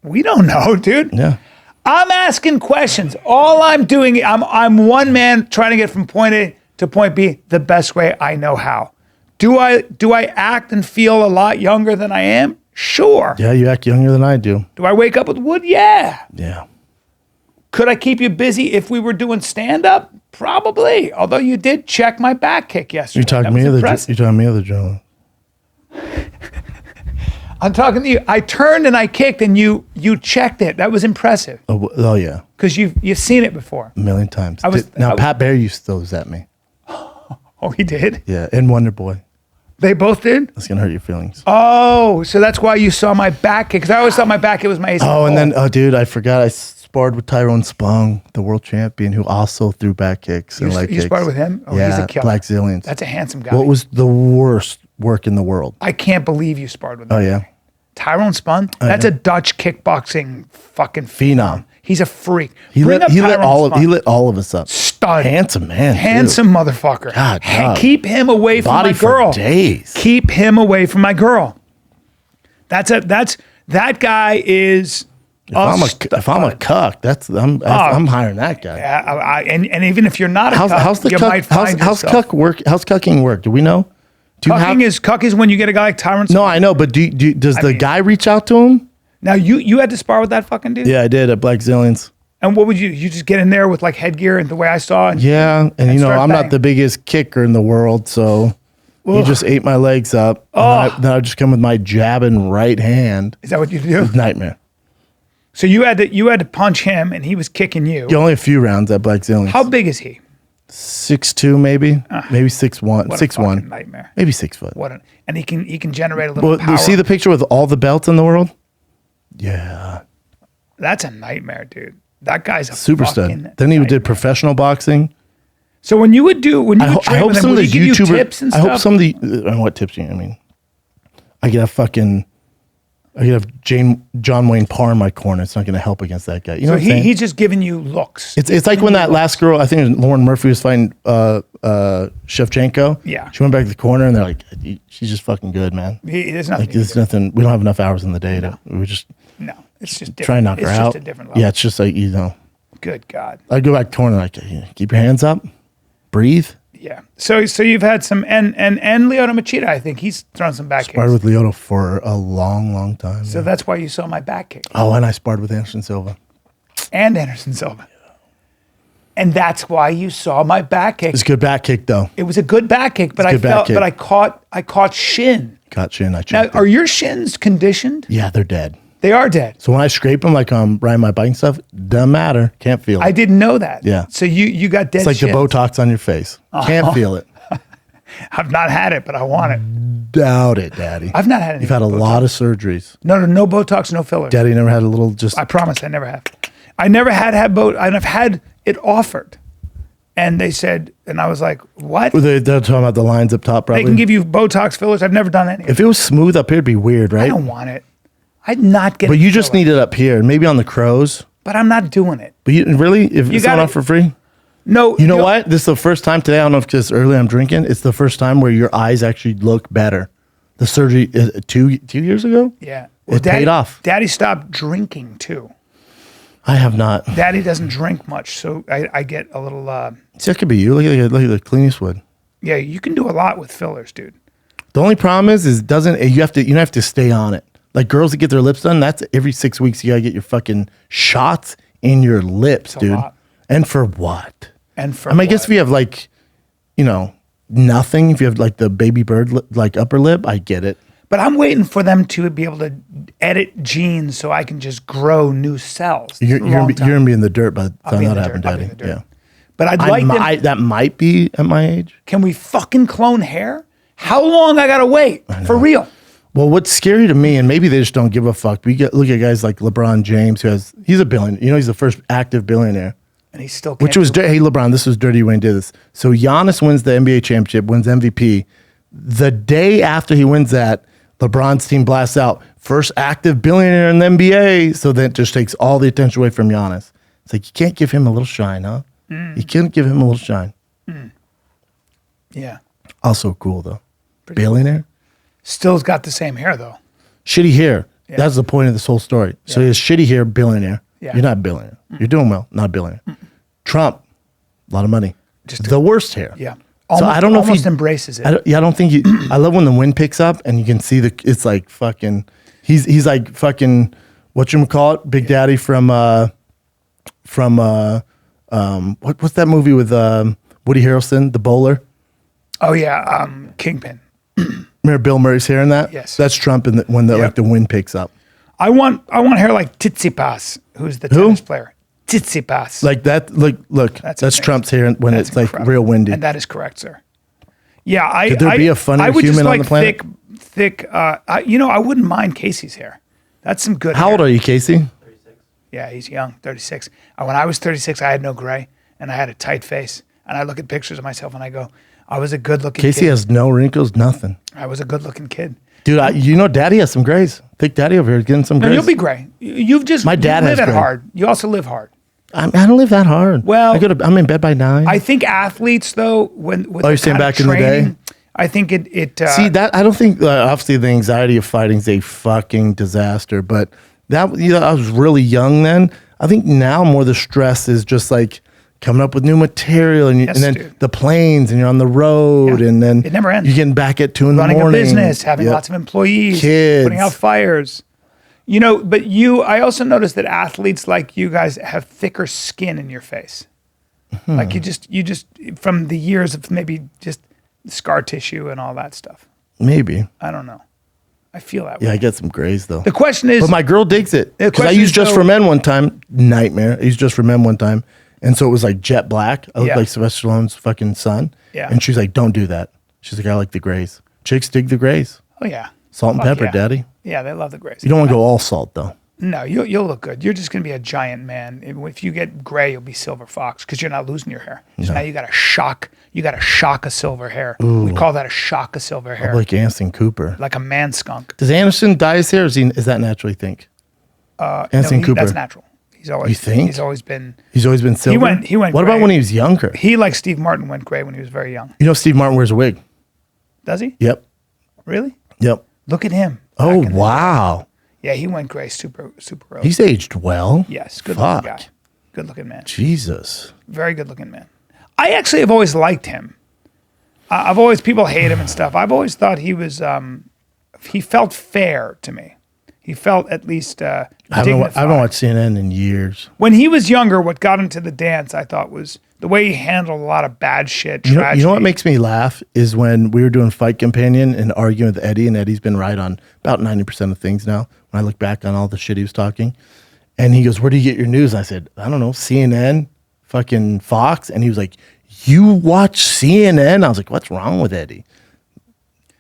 We don't know, dude. Yeah. I'm asking questions. All I'm doing, I'm one man trying to get from point A to point B the best way I know how. Do I act and feel a lot younger than I am? Sure. Yeah, you act younger than I do. Do I wake up with wood? Yeah. Yeah. Could I keep you busy if we were doing stand up? Probably. Although you did check my back kick yesterday. You're talking me or the journalist? I'm talking to you. I turned and I kicked and you checked it. That was impressive. Oh yeah. Because you've seen it before. A million times. I was- Pat Bear used to throw those at me. Oh, he did? Yeah, and Wonder Boy. They both did? That's gonna hurt your feelings. Oh, so that's why you saw my back kick. Because I always thought my back kick was my ace. Oh, and then dude, I forgot I sparred with Tyrone Spong, the world champion, who also threw back kicks and leg kicks. You sparred with him? Oh, yeah, he's a killer. Black Zillions. That's a handsome guy. What was the worst work in the world? I can't believe you sparred with him. Oh yeah, Tyrone Spong? That's a Dutch kickboxing fucking phenom. He's a freak. He Bring up lit Tyrone all of us up. Stud. Handsome man. Handsome motherfucker. God, dog. Keep him away from Body my girl. for days. Keep him away from my girl. That guy is. If I'm a cuck, I'm hiring that guy. And even if you're not a cuck, How's the you might find how's yourself. cuck work? How's cucking work? Do we know? Cuck is when you get a guy like Tyrone. No, I know, but does the guy reach out to him? Now you had to spar with that fucking dude. Yeah, I did at Black Zillions. And what would you just get in there with like headgear and the way I saw? And, Yeah, and you know start I'm banging. not the biggest kicker in the world, so he just ate my legs up. And then I just come with my jabbing right hand. Is that what you do? Nightmare. So you had to punch him, and he was kicking you. Yeah, only a few rounds at Black Zillions. How big is he? 6'2", maybe 6'1", What a fucking 6'1", nightmare. maybe 6'. And he can generate a little Well, power. you see the picture with all the belts in the world? Yeah, That's a nightmare, dude. That guy's a super fucking stud. Then he nightmare. did professional boxing. So when you would train I with hope him, some of would the he give you YouTubers. tips and I stuff? hope some of the what tips? I mean, I could have John Wayne Parr in my corner. It's not going to help against that guy. You know So what I'm saying? he's just giving you looks. It's like when that last girl, I think it was Lauren Murphy, was fighting Shevchenko. Yeah. She went back to the corner and they're like, she's just fucking good, man. There's nothing. Like there's nothing. We don't have enough hours in the day we just No, it's just different. try and knock her it's out. just a different level. Yeah, it's just like Good God. I go back to the corner like keep your hands up, breathe. Yeah. So you've had some and Lyoto Machida, I think he's thrown some back Sparred kicks. with Lyoto for a long time. So that's why you saw my back kick. Oh, and I sparred with Anderson Silva. And Anderson Silva. And that's why you saw my back kick. It's a good back kick though. It was a good back kick, but It's a good back kick. I caught shin. Caught chin. I Now, checked are your shins conditioned? Yeah, they're dead. They are dead. So when I scrape them, like riding my bike and stuff, doesn't matter. Can't feel it. I didn't know that. Yeah. So you got dead It's like shit. the Botox on your face. Can't feel it. I've not had it, but I want it. Doubt it, Daddy. I've not had any. You've had a lot of surgeries. No Botox, no fillers. Daddy never had a little just. I promise I never have. I never had I've had it offered. And they said, and I was like, what? They're talking about the lines up top, probably. They can give you Botox fillers. I've never done any. If it was smooth up here, it'd be weird, right? I don't want it. I'd not get it. But you just need it up here, maybe on the crows. But I'm not doing it. But you really, if it's not for free? No. You know what? This is the first time today. I don't know if because earlier I'm drinking. It's the first time where your eyes actually look better. The surgery two years ago. Yeah, it paid off. Daddy stopped drinking too. I have not. Daddy doesn't drink much, so I get a little. See, that could be you. Look at the cleanest wood. Yeah, you can do a lot with fillers, dude. The only problem is you don't have to stay on it. Like girls that get their lips done, that's every 6 weeks. You gotta get your fucking shots in your lips, dude. Lot. And for what? And for I guess if you have like, nothing. If you have like the baby bird like upper lip, I get it. But I'm waiting for them to be able to edit genes so I can just grow new cells. You're gonna be in the dirt by the time that happened, I'll be Daddy. in the dirt. Yeah. But I'd like them. That might be at my age. Can we fucking clone hair? How long I gotta wait for real? Well, what's scary to me, and maybe they just don't give a fuck. Look at guys like LeBron James, he's a billionaire. He's the first active billionaire. And he still can't. Which was, hey, LeBron, this was dirty when he did this. So Giannis wins the NBA championship, wins MVP. The day after he wins that, LeBron's team blasts out, first active billionaire in the NBA. So that just takes all the attention away from Giannis. It's like, you can't give him a little shine, huh? You can't give him a little shine. Yeah. Also cool, though. Billionaire? Still's got the same hair, though. Shitty hair. Yeah. That's the point of this whole story. Yeah. So he has shitty hair, billionaire. Yeah. You're not a billionaire. You're doing well, not a billionaire. Trump, a lot of money. Just the worst hair. Yeah. So I don't know if he embraces it. I don't think I love when the wind picks up and you can see it's like fucking. He's like fucking whatchamacallit, Big Daddy from what's that movie with Woody Harrelson, the bowler? Oh yeah, Kingpin. Remember Bill Murray's hair in that? Yes. That's Trump when like the wind picks up. I want hair like Tsitsipas, who's the tennis player. Tsitsipas. Like that. Look. That's Trump's hair when it's incredible. Like real windy. And that is correct, sir. Yeah, Could there be a funnier human on the planet? Thick. I wouldn't mind Casey's hair. That's some good. How old are you, Casey? 36. Yeah, he's young. 36. When I was 36, I had no gray and I had a tight face. And I look at pictures of myself and I go, I was a good-looking kid. Casey has no wrinkles, nothing. I was a good-looking kid. Dude, Daddy has some grays. Thick Daddy over here is getting some grays. No, you'll be gray. You've just my dad live has it gray. hard. You also live hard. I don't live that hard. Well, I'm in bed by 9. I think athletes, though, with you're saying back in the day? I think it see that I don't think obviously the anxiety of fighting is a fucking disaster, but that I was really young then. I think now more the stress is just like coming up with new material and then the planes and you're on the road and then it never ends. You're getting back at 2 in the morning. Running a business, having lots of employees, kids, putting out fires. But I also noticed that athletes like you guys have thicker skin in your face. Like you just from the years of maybe just scar tissue and all that stuff. Maybe. I don't know. I feel that way. Yeah, I get some grays though. The question is, but my girl digs it because I used Just for Men one time. Nightmare. I used Just for Men one time, and so it was like jet black. I looked like Sylvester Stallone's fucking son. Yeah. And she's like, "Don't do that." She's like, "I like the grays." Chicks dig the grays. Oh yeah. Salt and pepper, Daddy. Yeah, they love the grays. You don't want to go all salt though. No, you'll look good. You're just gonna be a giant man. If you get gray, you'll be silver fox because you're not losing your hair. So now you got a shock. You got a shock of silver hair. Ooh. We call that a shock of silver hair. Like Anderson Cooper. Like a man skunk. Does Anderson dye his hair? Or is that natural? You think? Anderson Cooper. That's natural. He's always. You think? He's always been silver. He went. What gray. about when he was younger? He, like Steve Martin, went gray when he was very young. Steve Martin wears a wig. Does he? Yep. Really? Yep. Look at him. Oh wow. Yeah, he went gray super early. He's aged well. Yes, good looking guy. Good looking man. Jesus. Very good looking man. I actually have always liked him. People hate him and stuff. I've always thought he was, he felt fair to me. he felt at least I haven't watched CNN in years. When he was younger, what got him to the dance, I thought, was the way he handled a lot of bad shit, tragedy. You know what makes me laugh is when we were doing Fight Companion and arguing with Eddie, and Eddie's been right on about 90% of things now. When I look back on all the shit he was talking, and he goes, "Where do you get your news?" I said, "I don't know, CNN, fucking Fox." And he was like, "You watch CNN?" I was like, "What's wrong with Eddie?"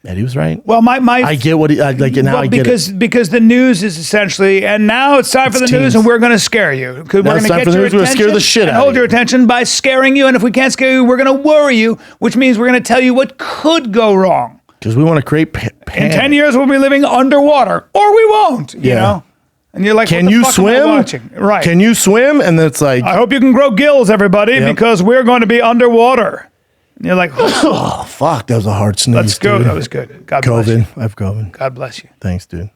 Eddie was right. Well, I get what he like. Now I get it because the news is essentially, and now it's time for the news, and we're going to scare you. We're going to get your attention, scare the shit and out hold of your you. attention by scaring you. And if we can't scare you, we're going to worry you, which means we're going to tell you what could go wrong. Because we want to create In 10 years, we'll be living underwater, or we won't. You know. And you're like, can what the you fuck swim? am I watching? Right? Can you swim? And it's like, I hope you can grow gills, everybody, because we're going to be underwater. And you're like, oh fuck, that was a hard sneeze. Let's go. Dude. That was good. God bless you. I have COVID. God bless you. Thanks, dude.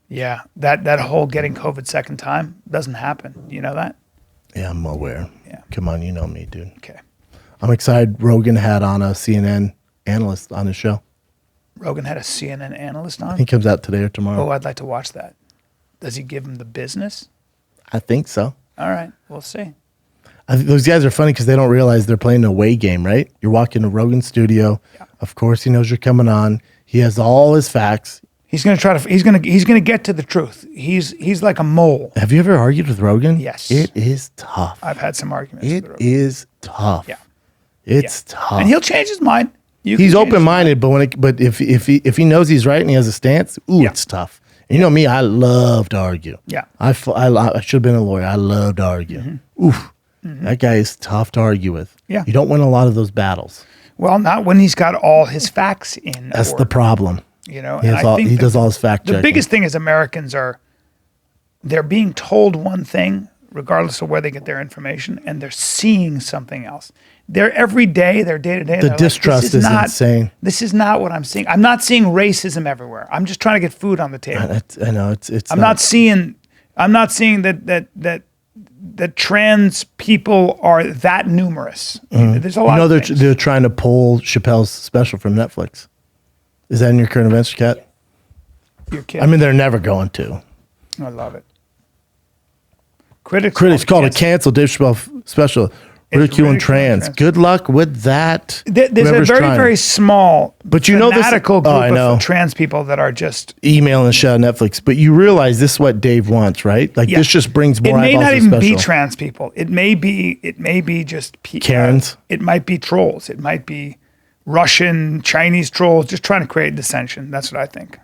Yeah, that whole getting COVID second time doesn't happen. You know that? Yeah, I'm aware. Yeah. Come on, you know me, dude. Okay. I'm excited. Rogan had on a CNN analyst on his show. Rogan had a CNN analyst on? He comes out today or tomorrow. Oh, I'd like to watch that. Does he give him the business? I think so. All right, we'll see. Those guys are funny because they don't realize they're playing an away game, right? You're walking to Rogan's studio. Yeah. Of course, he knows you're coming on. He has all his facts. He's gonna try to. He's gonna get to the truth. He's like a mole. Have you ever argued with Rogan? Yes. It is tough. I've had some arguments. It with Rogan. is tough. Yeah. It's tough. And he'll change his mind. He's open-minded, but if he knows he's right and he has a stance, it's tough. And you know me, I love to argue. Yeah. I should have been a lawyer. I love to argue. Mm-hmm. Oof. Mm-hmm. That guy is tough to argue with. Yeah. You don't win a lot of those battles. Well, not when he's got all his facts in. That's the problem. You know, he does all his fact checking. The biggest thing is Americans they're being told one thing, regardless of where they get their information, and they're seeing something else. They're every day, their day-to-day. The distrust is insane. This is not what I'm seeing. I'm not seeing racism everywhere. I'm just trying to get food on the table. I know it's. I'm not seeing that trans people are that numerous. Mm-hmm. There's a lot. You know, they're trying to pull Chappelle's special from Netflix. Is that in your current events, Kat? You're kidding. I mean, they're never going to. I love it. Critics called it cancel Dave Chappelle special. Ridiculing trans. Good luck with that. There's a very small, but you know, fanatical group of trans people that are just emailing the shit out of Netflix. But you realize this is what Dave wants, right? Like this just brings more eyeballs to the special. It may not even be trans people. It may be just Karens. It might be trolls. It might be Russian, Chinese trolls just trying to create dissension. That's what I think.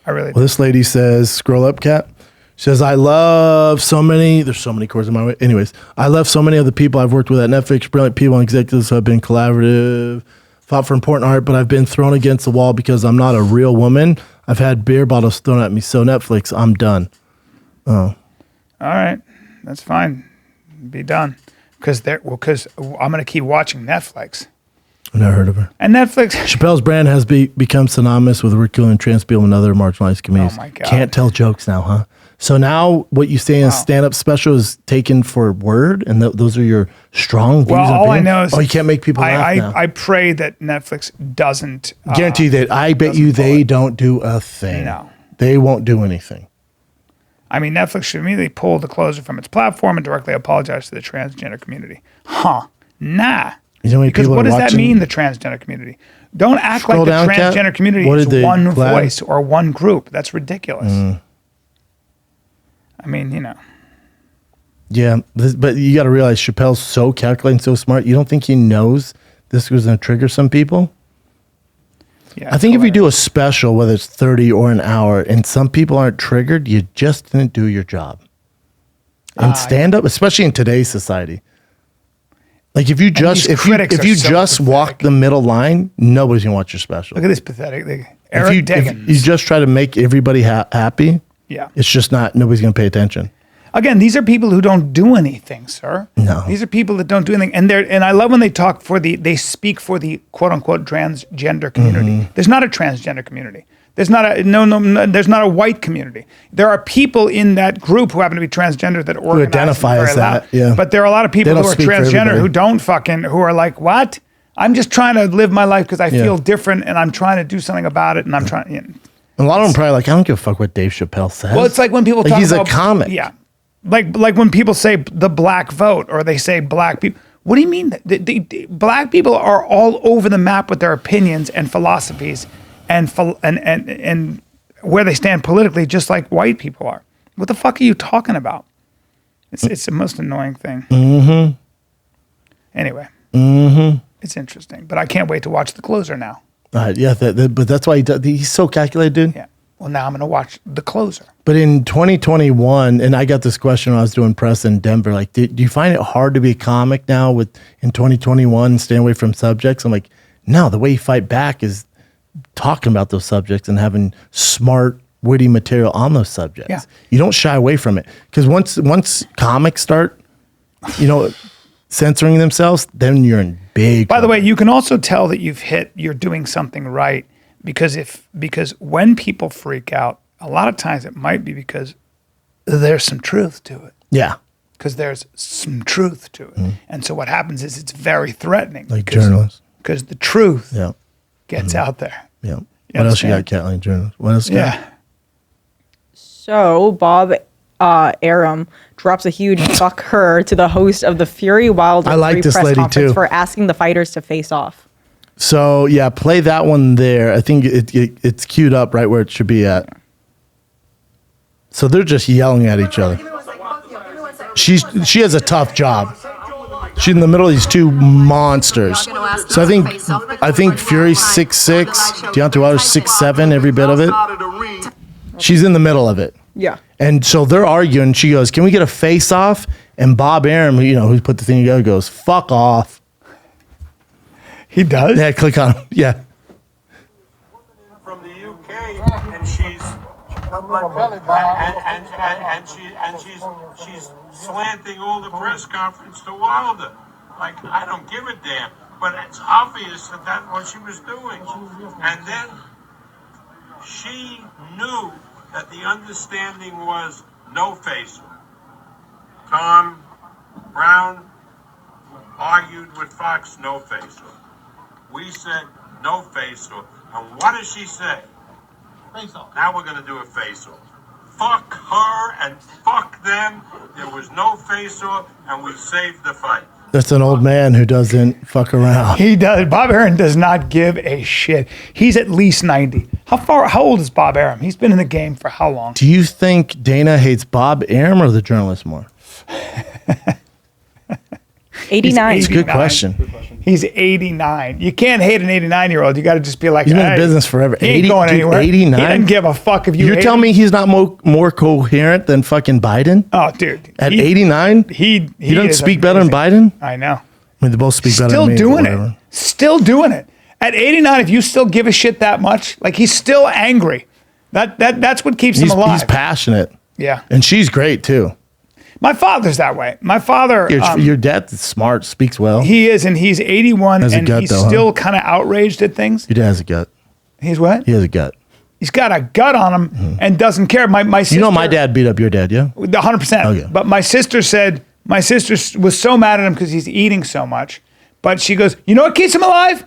I really. Well, this lady says, scroll up, Kat. She says, I love so many, there's so many chords in my way. Anyways, I love so many of the people I've worked with at Netflix, brilliant people and executives who have been collaborative, fought for important art, but I've been thrown against the wall because I'm not a real woman. I've had beer bottles thrown at me. So Netflix, I'm done. Oh. All right. That's fine. Be done. Because I'm going to keep watching Netflix. I've never heard of her. And Netflix. Chappelle's brand has become synonymous with ridiculing trans people and other marginalized communities. Oh my God. Can't tell jokes now, huh? So now what you say in a stand-up special is taken for word, and those are your strong views. Well, all I know is you can't make people laugh now. I pray that Netflix doesn't. Guarantee that. I bet you they don't do a thing. No. They won't do anything. I mean, Netflix should immediately pull the closure from its platform and directly apologize to the transgender community. Huh. Nah. You know because what does that mean, the transgender community? Don't act like the transgender community is one voice or one group. That's ridiculous. I mean, you know. Yeah, but you got to realize Chappelle's so calculating, so smart. You don't think he knows this was going to trigger some people? Yeah, I think if you do a special, whether it's 30 or an hour, and some people aren't triggered, you just didn't do your job. And stand up, especially in today's society. Like if you just walk the middle line, nobody's gonna watch your special. Look at this pathetic thing. Eric Deggans. If you just try to make everybody happy, it's just not. Nobody's gonna pay attention. Again, these are people who don't do anything, sir. No, these are people that don't do anything, and I love when they talk they speak for the quote unquote transgender community. Mm-hmm. There's not a transgender community. There's not there's not a white community. There are people in that group who happen to be transgender that organize who identify as that. Yeah. But there are a lot of people who are transgender who are like, what? I'm just trying to live my life because I feel different and I'm trying to do something about it and I'm trying. You know. A lot of them probably like, I don't give a fuck what Dave Chappelle says. Well, it's like when people talk he's about... a comic. Yeah. Like when people say the black vote or they say black people. What do you mean? The black people are all over the map with their opinions and philosophies and where they stand politically, just like white people are. What the fuck are you talking about? It's the most annoying thing. Mm-hmm. Anyway. Mm-hmm. It's interesting. But I can't wait to watch The Closer now. Yeah, but that's why he's so calculated, dude. Yeah. Well, now I'm going to watch The Closer. But in 2021, and I got this question when I was doing press in Denver, like, do you find it hard to be a comic now in 2021 and staying away from subjects? I'm like, no, the way you fight back is talking about those subjects and having smart, witty material on those subjects. Yeah. You don't shy away from it. Because once comics start, censoring themselves, then you're in big By the way, you can also tell that you're doing something right because when people freak out, a lot of times it might be because there's some truth to it. Yeah. Because there's some truth to it. Mm. And so what happens is it's very threatening. Like journalists. Because the truth gets out there. Yeah. What else you got, Kathleen? Journalists. What else you got? So Bob Arum drops a huge fuck her to the host of the Fury Wilder I like this press lady conference too. for asking the fighters to face off. So yeah, play that one there. I think it's queued up right where it should be at. So they're just yelling at each other. She has a tough job. She's in the middle of these two monsters. So I think Fury's 6'6", Deontay Wilder's 6'7", every bit of it. She's in the middle of it. Yeah. And so they're arguing. She goes, "Can we get a face off?" And Bob Arum, who put the thing together, goes, "Fuck off." He does? Yeah, click on him. Yeah. From the UK, and she's she's slanting all the press conference to Wilder. Like, I don't give a damn, but it's obvious that that's what she was doing. And then she knew that the understanding was no face. Tom Brown argued with Fox, no face. We said no face-off. And what does she say? Face-off. Now we're going to do a face-off. Fuck her and fuck them. There was no face-off, and we saved the fight. That's an old man who doesn't fuck around. He does. Bob Arum does not give a shit. He's at least 90. How old is Bob Arum? He's been in the game for how long? Do you think Dana hates Bob Arum or the journalist more? 89. It's a good question. He's 89. You can't hate an 89-year-old. You got to just be like, He's been in business forever. He ain't going anywhere. 89? He doesn't give a fuck if you You're hate telling him. me he's not more coherent than fucking Biden? Oh, dude. At 89? He doesn't is speak amazing. better than Biden? I know. I mean, they both speak better Still than me. doing it. Still doing it. At 89, if you still give a shit that much, like he's still angry. That's what keeps him alive. He's passionate. Yeah. And she's great, too. My father's that way. My father... Your dad's smart, speaks well. He is, and he's 81, Has a and gut, he's though, still kind of outraged at things. Your dad has a gut. He's what? He has a gut. He's got a gut on him and doesn't care. My sister... You know my dad beat up your dad, yeah? 100%. Okay. But my sister was so mad at him because he's eating so much. But she goes, you know what keeps him alive?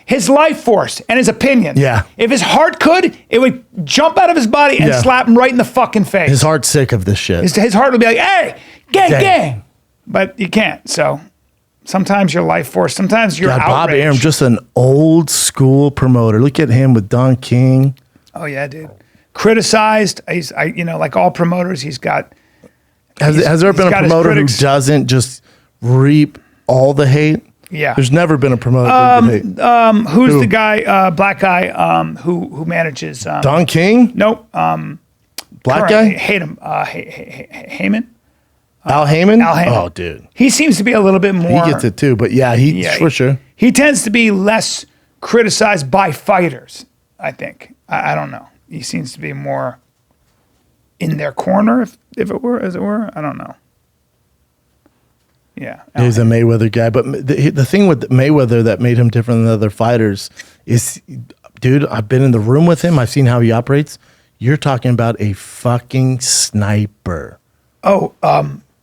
His life force and his opinion. Yeah. If his heart could, it would jump out of his body and slap him right in the fucking face. His heart's sick of this shit. His heart would be like, hey, gang. But you can't. So sometimes your life force, sometimes you're outraged. Bob Arum, just an old school promoter. Look at him with Don King. Oh, yeah, dude. Criticized. Like all promoters, he's got... Has there been a promoter who doesn't just reap all the hate? Yeah. There's never been a promoter that hate. Who's the guy, black guy, who manages... Don King? Nope. Black guy? Hate him. Heyman? Al Heyman? Al Heyman. Oh, dude. He seems to be a little bit more... He gets it too, but for sure. He tends to be less criticized by fighters, I think. I don't know. He seems to be more in their corner, if it were, as it were. I don't know. Yeah. He's a Mayweather guy. But the thing with Mayweather that made him different than other fighters is, dude, I've been in the room with him. I've seen how he operates. You're talking about a fucking sniper. Oh,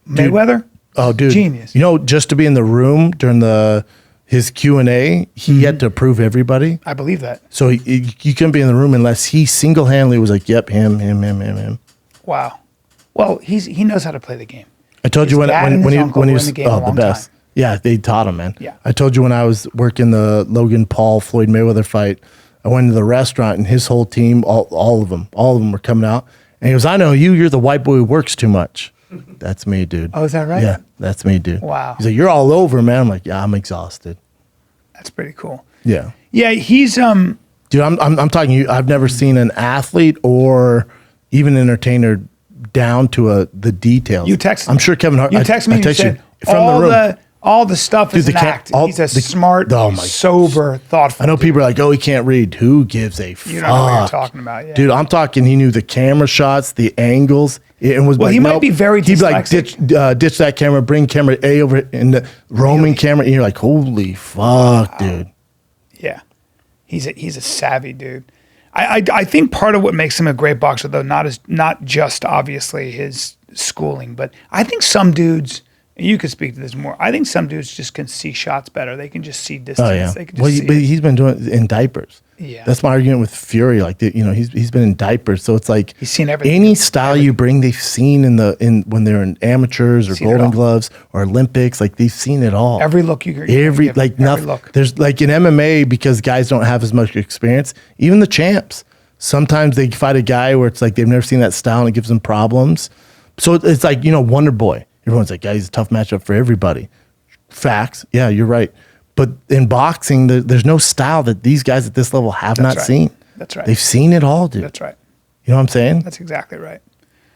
Mayweather? Oh, dude. Genius. Just to be in the room during the his Q&A, he had to approve everybody. I believe that. So you couldn't be in the room unless he single-handedly was like, yep, him. Wow. Well, he knows how to play the game. I told you when he was the best. Time. Yeah, they taught him, man. Yeah. I told you when I was working the Logan Paul Floyd Mayweather fight, I went to the restaurant and his whole team, all of them were coming out. And he goes, I know you're the white boy who works too much. That's me, dude. Oh, is that right? Yeah, that's me, dude. Wow. He's like, you're all over, man. I'm like, yeah, I'm exhausted. That's pretty cool. Yeah. Yeah, he's Dude, I'm talking you. I've never seen an athlete or even an entertainer down to the details. You texted. I'm sure Kevin Hart. You texted me. I And you texted said you from the room. all the stuff is Dude, an act. He's a smart, sober, thoughtful. I know people are like, oh, he can't read. Who gives a fuck? You don't know what you're talking about. Yeah. Dude, I'm talking. He knew the camera shots, the angles. And was Well, like, he might nope. be very He'd be like, dyslexic. ditch that camera, bring camera A over in the roaming camera. And you're like, holy fuck, dude. Yeah, he's a savvy dude. I think part of what makes him a great boxer, though, not just obviously his schooling, but I think some dudes, and you could speak to this more, I think some dudes just can see shots better. They can just see distance. Oh, yeah. They can just But he's been doing it in diapers. Yeah. That's my argument with Fury. Like, he's been in diapers. So it's like He's seen everything. any style you bring, they've seen when they're in amateurs or Seen it Golden all. Gloves or Olympics. Like, they've seen it all. Every look you give. Every Every look. There's like in MMA, because guys don't have as much experience, even the champs, sometimes they fight a guy where it's like they've never seen that style and it gives them problems. So it's like, Wonder Boy. Everyone's like, he's a tough matchup for everybody. Facts. Yeah, you're right. But in boxing, there's no style that these guys at this level have not right. seen. That's right. They've seen it all, dude. That's right. You know what I'm saying? That's exactly right.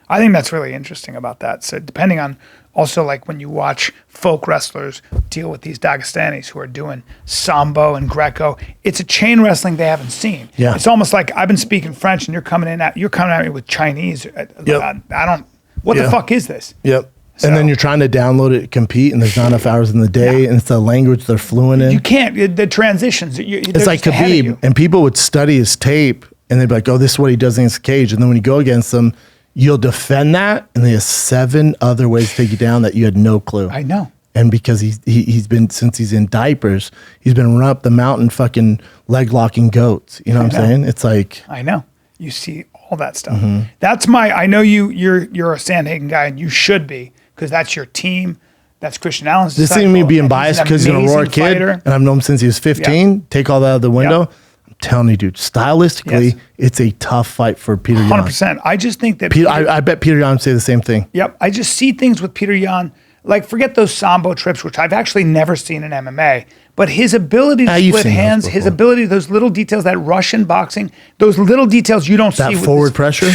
I think that's really interesting about that. So depending on also like when you watch folk wrestlers deal with these Dagestanis who are doing Sambo and Greco, it's a chain wrestling they haven't seen. Yeah. It's almost like I've been speaking French and you're coming at me with Chinese. What the fuck is this? Yep. So- And then you're trying to download it, compete, and there's not enough hours in the day, and it's the language they're fluent in. You can't, the transitions. It's like Khabib, and people would study his tape, and they'd be like, oh, this is what he does against Cage. And then when you go against him, you'll defend that, and there's 7 other ways to take you down that you had no clue. I know. And because he's been, since he's in diapers, he's been run up the mountain fucking leg locking goats. You know what I'm saying? It's like, I know. You see all that stuff. Mm-hmm. That's I know you're a Sandhagen guy, and you should be, because that's your team. That's Christian Allen's this disciple, thing me being and biased he's an because he's an Aurora amazing kid, fighter. and I've known him since he was 15. Take all that out of the window. Yep. I'm telling you, dude, stylistically, Yes. it's a tough fight for Peter Yan. 100%. I just think that I bet Peter Yan would say the same thing. Yep. I just see things with Peter Yan, like forget those Sambo trips, which I've actually never seen in MMA, but his ability to you've split seen those hands, his before. ability, those little details, that Russian boxing, those little details you don't That see. forward pressure?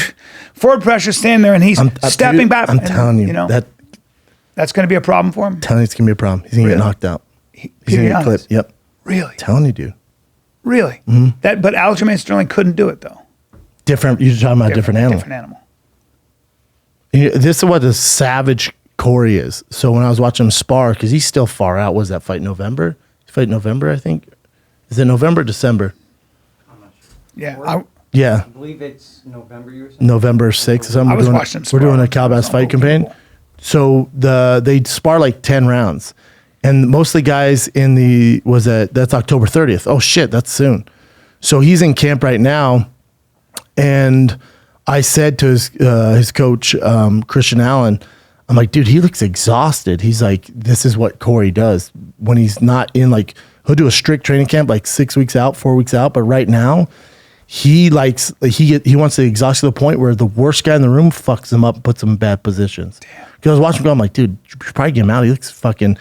Forward pressure, standing there, and he's stepping back. I'm telling you, that's going to be a problem for him. telling you it's going to be a problem. He's going to get knocked out. He's Peter going to get Yan clipped. is. Yep. Really? Telling you, dude. Really? Mm-hmm. But Aljamain Sterling couldn't do it, though. You're talking about a different animal. Different animal. This is what a savage Corey is. So when I was watching him spar, because he's still far out, was that fight November? He fight November, I think. Is it November or December? I'm not sure. Yeah. Yeah, I believe it's November or something. November 6th or something. I was watching him We're doing a spar. Calabas fight campaign. So they spar like 10 rounds. And most of the guys that's October 30th. Oh shit, that's soon. So he's in camp right now. And I said to his coach, Christian Allen, I'm like, dude, he looks exhausted. He's like, this is what Corey does when he's not in, like, he'll do a strict training camp like 6 weeks out, 4 weeks out. But right now, he wants to exhaust to the point where the worst guy in the room fucks him up and puts him in bad positions. Because I was watching him go, I'm like, dude, you should probably get him out. He looks fucking,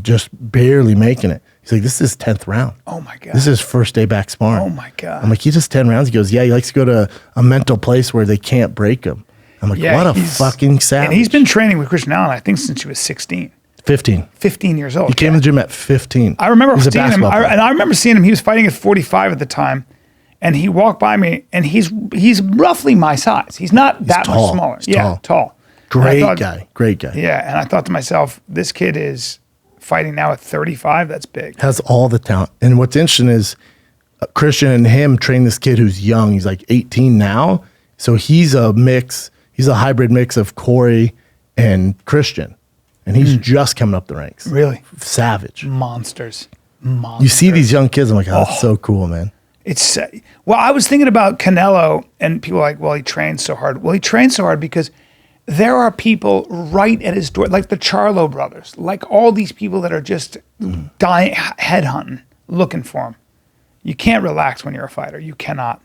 just barely making it. He's like, this is his 10th round. Oh my God. This is his first day back sparring. Oh my God. I'm like, he's just 10 rounds. He goes, yeah, he likes to go to a mental place where they can't break him. I'm like, what a fucking savage. And he's been training with Christian Allen, I think, since he was 16. 15. 15 years old. He came to the gym at 15. I remember He's a seeing him, basketball player. and I remember seeing him. He was fighting at 45 at the time, and he walked by me, and he's roughly my size. He's not that tall. much smaller. He's tall. Great guy. Yeah, and I thought to myself, this kid is fighting now at 35. That's big. Has all the talent. And what's interesting is Christian and him train this kid who's young. He's like 18 now. So he's a mix. He's a hybrid mix of Corey and Christian. And he's just coming up the ranks. Really? Savage. Monsters. You see these young kids, I'm like, oh, that's so cool, man. It's well, I was thinking about Canelo, and people are like, well, he trains so hard. Well, he trains so hard because there are people right at his door, like the Charlo brothers, like all these people that are just dying, headhunting, looking for him. You can't relax when you're a fighter. You cannot.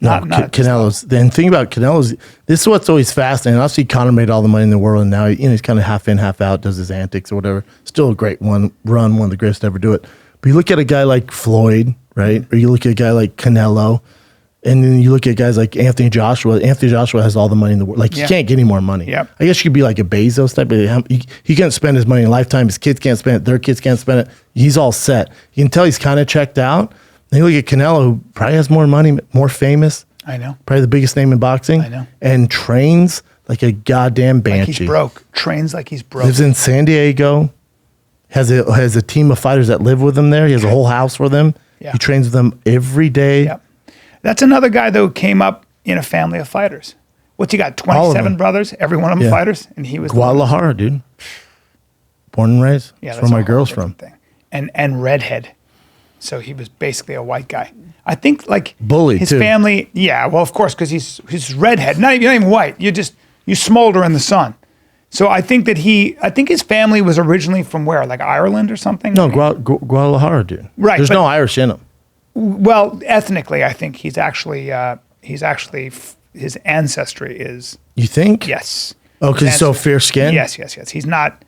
Not Canelo's. Then think about Canelo's. This is what's always fascinating. Obviously, Conor made all the money in the world, and now he's kind of half in, half out, does his antics or whatever. Still a great one of the greatest to ever do it. But you look at a guy like Floyd, right? Or you look at a guy like Canelo, and then you look at guys like Anthony Joshua. Anthony Joshua has all the money in the world. Like, he can't get any more money. Yep. I guess you could be like a Bezos type, but he can't spend his money in a lifetime. His kids can't spend it. Their kids can't spend it. He's all set. You can tell he's kind of checked out. Then you look at Canelo, who probably has more money, more famous. I know. Probably the biggest name in boxing. I know. And trains like a goddamn banshee. Like he's broke. Trains like he's broke. Lives in San Diego. Has a team of fighters that live with him there. He has a whole house for them. Yeah. He trains with them every day. Yep. That's another guy, though, who came up in a family of fighters. What's he got, 27 brothers? Every one of them fighters? And he was Guadalajara, dude. Born and raised. Yeah, that's where my girl's from. Thing. And redhead. So he was basically a white guy. I think like bully his too. family, yeah, well, of course, because he's redhead. Not even white. You smolder in the sun. So I think his family was originally from where, like Ireland or something. No, Guadalajara, dude. Right. There's no Irish in him. Well, ethnically, I think his ancestry is. You think? Yes. Oh, because he's so fair skinned. Yes. He's not.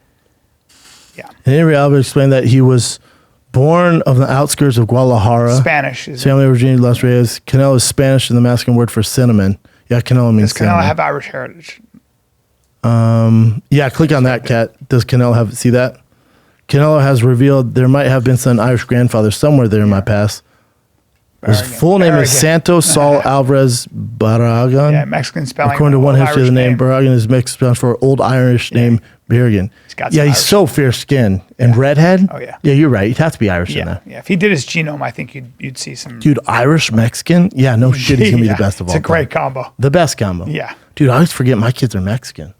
Yeah. And Henry Albert explained that he was born of the outskirts of Guadalajara. Spanish. His family originated Las Reyes. Canelo is Spanish and the Mexican word for cinnamon. Yeah, Canelo means Does Canelo cinnamon. have Irish heritage? Yeah, click on that, Kat. Does Canelo see that? Canelo has revealed there might have been some Irish grandfather somewhere there in my past. His full name is Santos Saul Alvarez Barragan. Yeah, Mexican spelling. According to one Old history of the name, Barragan is Mexican for Old Irish name Berrigan. He's so fair-skinned and redhead. Oh, yeah. Yeah, you're right. He'd have to be Irish in there. Yeah, if he did his genome, I think you'd see some. Dude, Irish, Mexican? Yeah, no shit, he's going to be the best of all time. It's a great combo. The best combo. Yeah. Dude, I always forget my kids are Mexican.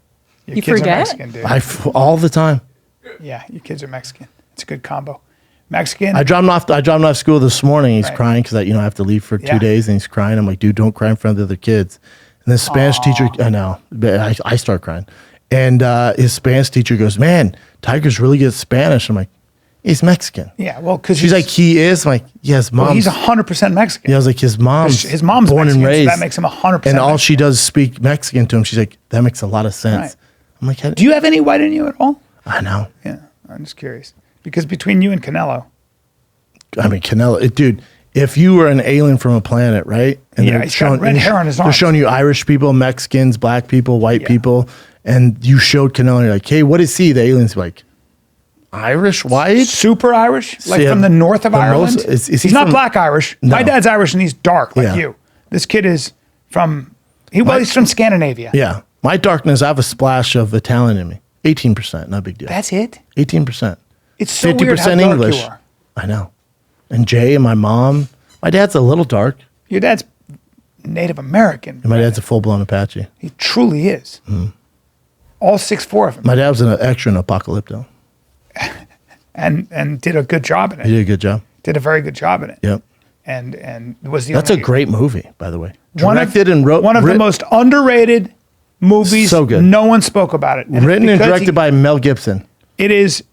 Your You kids forget? Are Mexican, dude. All the time. Yeah, your kids are Mexican. It's a good combo. Mexican. I dropped him off school this morning. He's crying because I have to leave for 2 days, and he's crying. I'm like, dude, don't cry in front of the other kids. And the Spanish teacher, I know, but I start crying. And his Spanish teacher goes, man, Tiger's really good at Spanish. I'm like, he's Mexican. Yeah, well, because she's like, he is. I'm like, yes, mom. He's 100% Mexican. Yeah, I was like, his mom's born Mexican, and raised. So that makes him 100%. And all she does is speak Mexican to him. She's like, that makes a lot of sense. Right. I'm like, do you have any white in you at all? I know. Yeah, I'm just curious because between you and Canelo. I mean, Canelo, dude, if you were an alien from a planet, right? And he's got red hair on his arms. They're showing you Irish people, Mexicans, black people, white people, and you showed Canelo, and you're like, hey, what is he? The alien's like, Irish, white? Super Irish? Like from the north of Ireland? He's not black Irish. No. My dad's Irish, and he's dark like you. This kid is from, he's from Scandinavia. Yeah. My darkness, I have a splash of Italian in me. 18%, not a big deal. That's it? 18%. It's so 50% weird how dark English. You are. I know. And Jay and my mom. My dad's a little dark. Your dad's Native American. And my dad's a full-blown Apache. He truly is. Mm. All 6'4" of him. My dad was an extra in Apocalypto. and did a good job in it. He did a good job. Did a very good job in it. Yep. And was the That's only, a great movie, by the way. Directed and wrote one of the most underrated movies. So good. No one spoke about it. Written and directed by Mel Gibson. It is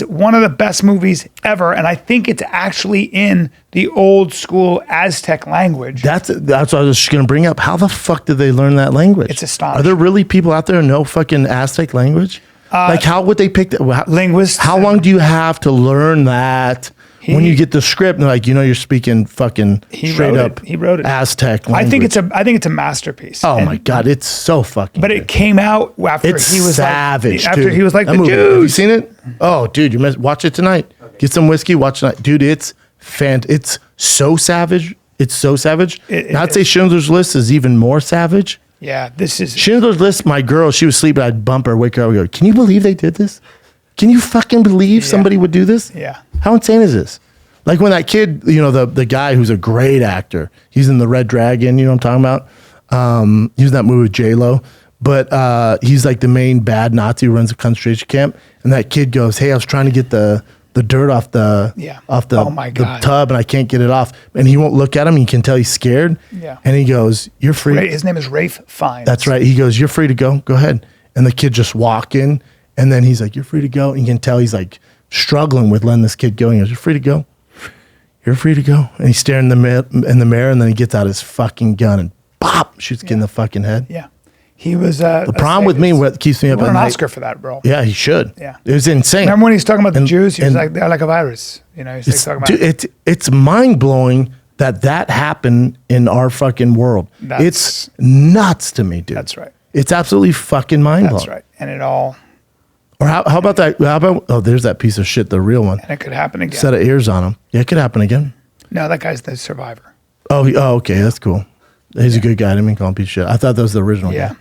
one of the best movies ever, and I think it's actually in the old school Aztec language. That's what I was just going to bring up. How the fuck did they learn that language? It's astonishing. Are there really people out there who know fucking Aztec language? Like, how would they pick that? Linguists. How long do you have to learn that when you get the script? And like, you're speaking fucking straight up. He wrote it. Aztec language. I think it's a masterpiece. Oh my God, it's so fucking. But it came out after he was savage. After he was like the Jews. Jews. Have you seen it? Oh, dude, watch it tonight. Get some whiskey. Watch tonight, dude. It's It's so savage. It's so savage. I'd say Schindler's List is even more savage. Yeah, this is Schindler's List. My girl, she was sleeping. I'd bump her, wake her up, and go, can you believe they did this? Can you fucking believe somebody would do this? Yeah. How insane is this? Like when that kid, the guy who's a great actor, he's in the Red Dragon, you know what I'm talking about? He was in that movie with J-Lo, but he's like the main bad Nazi who runs a concentration camp. And that kid goes, hey, I was trying to get the dirt off the Oh my the God. tub, and I can't get it off. And he won't look at him. You can tell he's scared. Yeah. And he goes, "You're free." His name is Rafe Fiennes. That's right. He goes, "You're free to go. Go ahead." And the kid just walking, and then he's like, "You're free to go." And you can tell he's like struggling with letting this kid go. He goes, "You're free to go. You're free to go." And he's staring in the mirror, and then he gets out his fucking gun and pop shoots the kid in the fucking head. Yeah. He was The problem with me, what keeps me up won at an night. Oscar for that, bro. Yeah, he should. Yeah. It was insane. Remember when he was talking about the Jews? He was and- like, they're like a virus. You know, he's like It's, talking about dude, it's mind blowing that happened in our fucking world. That's- It's nuts to me, dude. That's right. It's absolutely fucking mind blowing. That's right. And it all, Or how about that? How about, oh, there's that piece of shit, the real one. and it could happen again. Set of ears on him. Yeah, it could happen again. No, that guy's the survivor. Oh, okay, that's cool. He's a good guy. I didn't mean to call him a piece of shit. I thought that was the original Yeah. guy.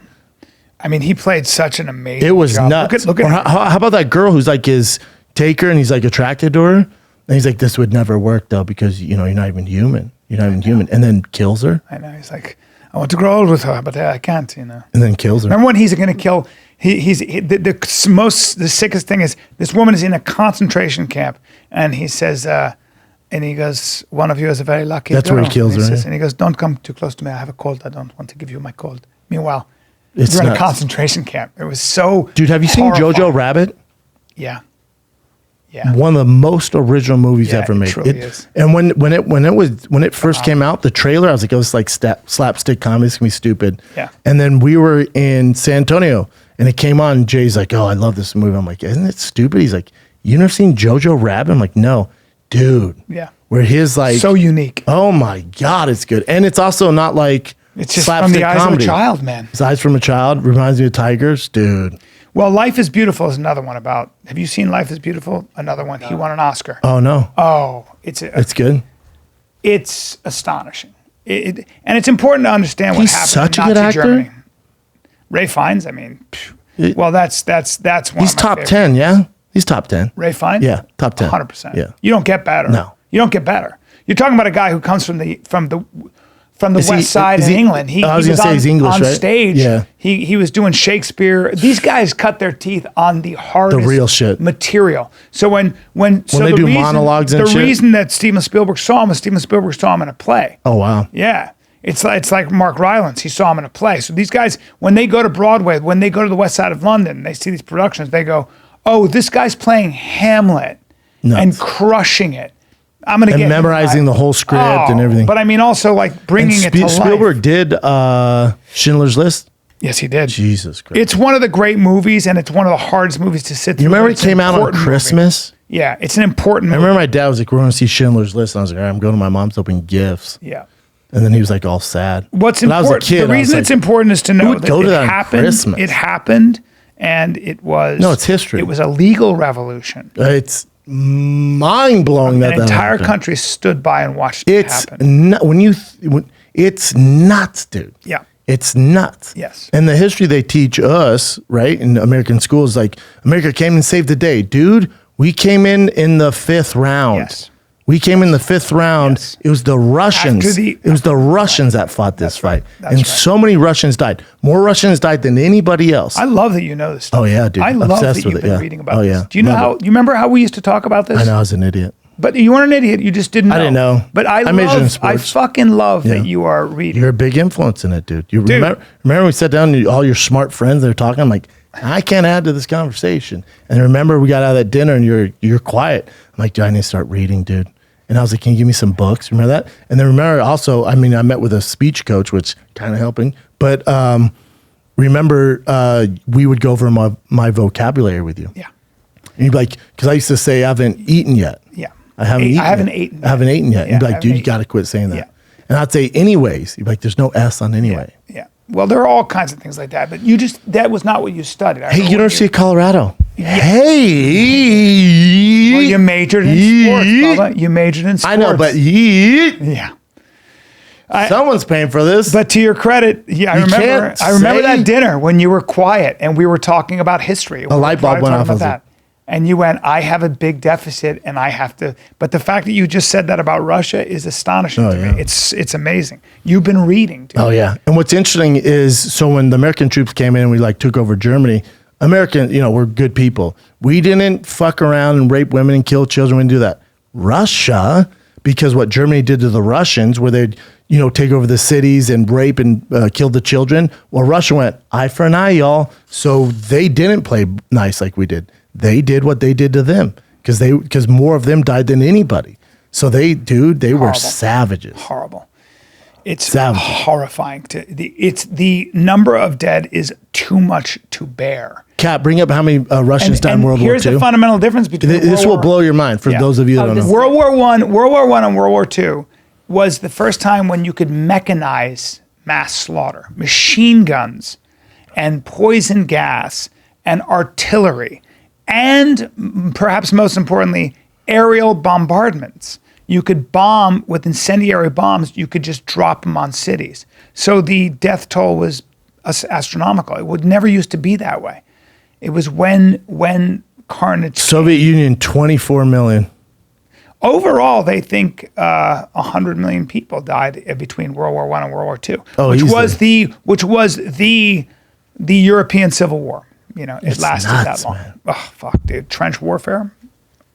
I mean, he played such an amazing It was job. nuts. Look at Or how about that girl who's like his taker and he's like attracted to her? And he's like, "This would never work though because, you know, you're not even human. You're not even human." And then kills her I know. He's like, I want to grow old with her, but I can't, you know. and then kills her. Remember when he's going to kill? The sickest thing is this woman is in a concentration camp, and he says, and he goes, "One of you is a very lucky." That's girl." where he kills And her, says- yeah. and he goes, "Don't come too close to me. I have a cold. I don't want to give you my cold." Meanwhile, It's you're in a nuts. concentration camp. It was so. Dude, have you seen horrifying. Jojo Rabbit? Yeah. Yeah. One of the most original movies Yeah, ever it made. truly is. And when it first came out, the trailer, I was like, "Oh, it's like slapstick comedy. It's gonna be stupid." Yeah. And then we were in San Antonio, and it came on. And Jay's like, "Oh, I love this movie." I'm like, "Isn't it stupid?" He's like, "You never seen Jojo Rabbit?" I'm like, "No, dude." Yeah. Where his like So unique. Oh my god, it's good, and it's also not like It's just slapstick from the eyes comedy. of a child, man. His eyes from a child reminds me of tigers, dude. Well, Life is Beautiful is another one about. Have you seen Life is Beautiful? Another one. He won an Oscar. Oh no, Oh, it's good. it's astonishing. And it's important to understand what He's happened such in a good Nazi actor. Germany. Ray Fiennes, I mean, well, that's one. He's of my top favorites. 10, yeah. He's top 10. Ray Fiennes, Yeah, top 10. 100%. Yeah. You don't get better. No. You don't get better. You're talking about a guy who comes from the Is he- West Side is in he- England. He I was was gonna say on, he's English, on right? stage. Yeah. He was doing Shakespeare. These guys cut their teeth on the hardest real shit. material. So when they do monologues and the shit? reason that Steven Spielberg saw him was Steven Spielberg saw him in a play. Oh wow. Yeah. It's like Mark Rylance. He saw him in a play. So these guys, when they go to Broadway, when they go to the West Side of London, they see these productions, they go, "Oh, this guy's playing Hamlet Nuts. and crushing it. I'm going to And get memorizing the whole script and everything. But I mean, also like bringing it to life. Spielberg did Schindler's List. Yes, he did. Jesus Christ. It's one of the great movies, and it's one of the hardest movies to sit through. You remember but it it's an came out on important movie. Christmas? Yeah, it's an important I movie. remember my dad was like, "We're going to see Schindler's List." And I was like, "All right, I'm going to my mom's to open gifts." Yeah. And then he was like all sad. What's But I was a important? kid, The I was reason like, it's important is to know would that go to it that on happened. Christmas? It happened, and it was. No, it's history. It was a legal revolution. It's mind blowing that An that entire happened. country stood by and watched it It's happen. it's nuts, dude. Yeah. It's nuts. Yes. And the history they teach us, right, in American schools, like America came and saved the day. Dude, we came in the 5th round. Yes. We came in the 5th round. Yes. It was the Russians. After It was the Russians that fought this fight. That's and right. so many Russians died. More Russians died than anybody else. I love that you know this stuff. Oh, yeah, dude. I love Obsessed that with you've it, been yeah. reading about Oh, this. yeah. Do you know Love how? it. You remember how we used to talk about this? I know I was an idiot. But you weren't an idiot. You just didn't know. I didn't know. But I majored in I sports. fucking love Yeah. that you are reading. You're a big influence in it, dude. You Dude. remember we sat down and all your smart friends, they're talking. I'm like, I can't add to this conversation. And remember we got out of that dinner and you're quiet. I'm like, dude, I need to start reading, dude. And I was like, can you give me some books? Remember that? And then remember also, I mean, I met with a speech coach, which kind of helping. But remember, we would go over my vocabulary with you. Yeah. And you'd be like, because I used to say I haven't eaten yet. Yeah. I haven't eaten. I haven't yet. eaten I haven't eaten yet. Yeah, You'd be I like, haven't dude, you eaten. got to quit saying that. Yeah. And I'd say, anyways. You'd be like, there's no S on anyway. Yeah. Well, there are all kinds of things like that, but that was not what you studied. Hey, University of Colorado. Hey. Well, you majored in sports, Bubba. You majored in sports. I know, but yeah. someone's paying for this. But to your credit, yeah, You can't I remember say- that dinner when you were quiet and we were talking about history. A light bulb went off. I was like, And you went, I have a big deficit and I have to. But the fact that you just said that about Russia is astonishing to yeah. me. It's amazing. You've been reading, dude. Oh yeah. And what's interesting is, so when the American troops came in and we like took over Germany, American, we're good people. We didn't fuck around and rape women and kill children. We didn't do that. Russia, because what Germany did to the Russians, where they'd, take over the cities and rape and kill the children. Well, Russia went eye for an eye, y'all. So they didn't play nice like we did. They did what they did to them because more of them died than anybody. So they were savages. Horrible. It's horrifying. It's the number of dead is too much to bear. Kat, bring up how many Russians died in World War II. Here's the fundamental difference between this will blow your mind for those of you that don't know. World War I and World War II was the first time when you could mechanize mass slaughter, machine guns and poison gas and artillery, and perhaps most importantly, aerial bombardments. You could bomb with incendiary bombs. You could just drop them on cities. So the death toll was astronomical. It would never used to be that way. It was when carnage. Soviet Union, 24 million. Overall, they think 100 million people died between World War I and World War II, which was the European Civil War. It lasted that long. Man. Oh, fuck, dude. Trench warfare.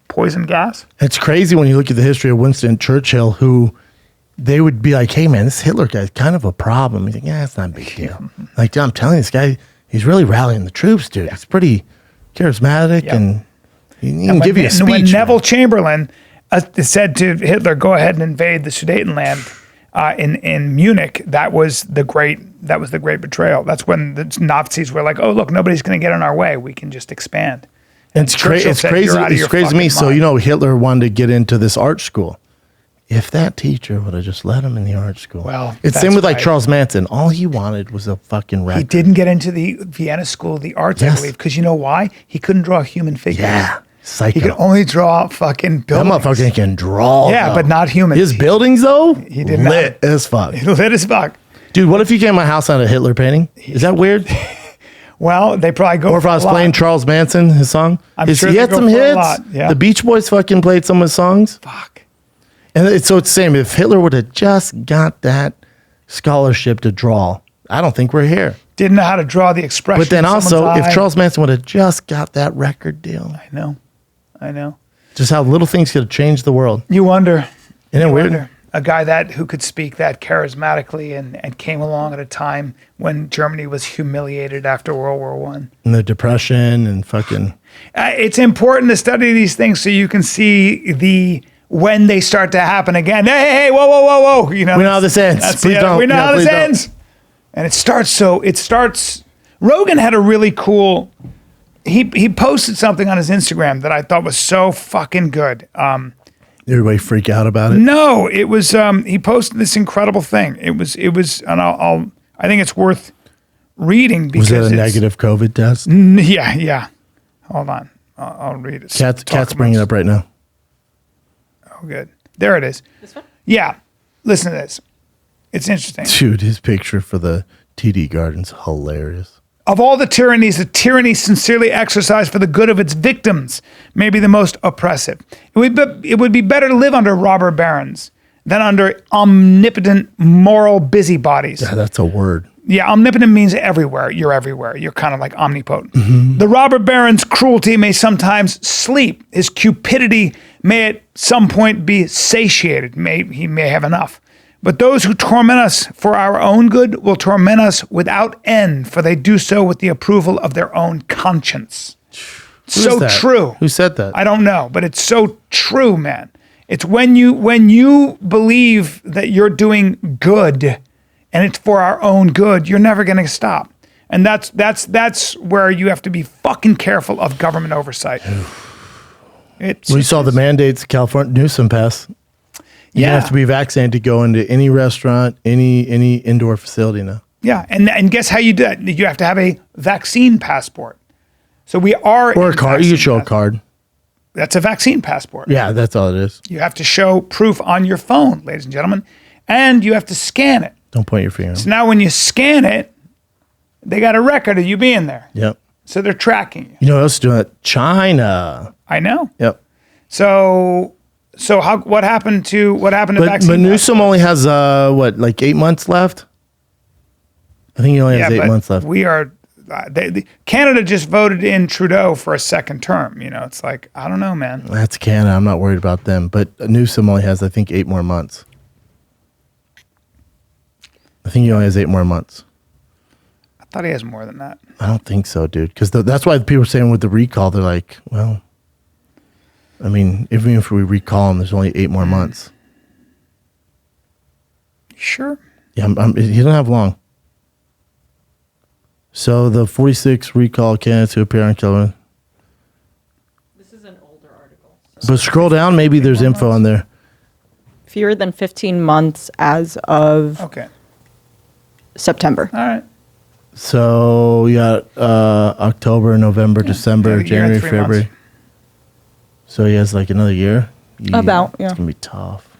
Poison gas. It's crazy when you look at the history of Winston Churchill, who they would be like, hey, man, this Hitler guy's kind of a problem. You think, it's not a big deal. Like, I'm telling you, this guy, he's really rallying the troops, dude. He's pretty charismatic and he can give you a speech. When Neville Chamberlain said to Hitler, go ahead and invade the Sudetenland in Munich, that was the great betrayal. That's when the Nazis were like, oh, look, nobody's going to get in our way. We can just expand. It's crazy. It's crazy to me. So, Hitler wanted to get into this art school. If that teacher would have just let him in the art school. Well, it's same with like Charles Manson. All he wanted was a fucking record. He didn't get into the Vienna School of the Arts, I believe, because you know why? He couldn't draw human figures. Yeah. Psycho. He could only draw fucking buildings. That motherfucker can draw. Yeah, but not humans. His buildings, though, he did lit as fuck. Lit as fuck. Dude, what if you came to my house on a Hitler painting? Is that weird? Well, they probably go. Or if I was playing Charles Manson, his song. I'm sure he had some hits. A lot. Yeah. The Beach Boys fucking played some of his songs. Fuck. And it's the same. If Hitler would have just got that scholarship to draw, I don't think we're here. Didn't know how to draw the expression. But then also, if Charles Manson would have just got that record deal. I know. Just how little things could have changed the world. You wonder. Isn't it weird? A guy who could speak that charismatically and came along at a time when Germany was humiliated after World War I. And the Depression and fucking. It's important to study these things so you can see when they start to happen again. Hey, whoa. We know how this ends. We know how this ends. And it starts. Rogan had a really cool. He posted something on his Instagram that I thought was so fucking good. Everybody freak out about it? No, it was he posted this incredible thing. It was and I think it's worth reading because was it a negative COVID test? Yeah. Hold on. I'll read it. Cat's bringing it up right now. Oh, good. There it is. This one? Yeah. Listen to this. It's interesting. Dude, his picture for the TD Garden's hilarious. Of all the tyranny sincerely exercised for the good of its victims may be the most oppressive. It would be better to live under robber barons than under omnipotent moral busybodies. Yeah, that's a word. Yeah, omnipotent means everywhere. You're everywhere. You're kind of like omnipotent. Mm-hmm. The robber baron's cruelty may sometimes sleep. His cupidity may at some point be satiated. He may have enough. But those who torment us for our own good will torment us without end, for they do so with the approval of their own conscience. So true. Who said that? I don't know, but it's so true, man. It's when you believe that you're doing good and it's for our own good, you're never going to stop. And that's where you have to be fucking careful of government oversight. We saw the mandates California Newsom passed. You have to be vaccinated to go into any restaurant, any indoor facility now. Yeah, and guess how you do it? You have to have a vaccine passport. So we are or a card. You can show a card. That's a vaccine passport. Yeah, that's all it is. You have to show proof on your phone, ladies and gentlemen, and you have to scan it. Don't point your finger. So now when you scan it, they got a record of you being there. Yep. So they're tracking you. You know what else is doing it? China. I know. Yep. So what happened to vaccine? But Newsom only has like 8 months left. I think he only has 8 months left. We are Canada just voted in Trudeau for a second term. You know, it's like, I don't know, man. That's Canada. I'm not worried about them. But Newsom only has, I think, 8 more months. I think he only has 8 more months. I thought he has more than that. I don't think so, dude. Because that's why people are saying with the recall, they're like, well, I mean, even if we recall him, there's only 8 more months. Sure. Yeah, he doesn't have long. So the 46 recall candidates who appear on Killer. This is an older article. But scroll down, maybe there's info on there. Fewer than 15 months as of Okay. September. All right. So you got October, November, December, got a year and January, 3 February. months. So he has like another year. About, yeah. It's gonna be tough.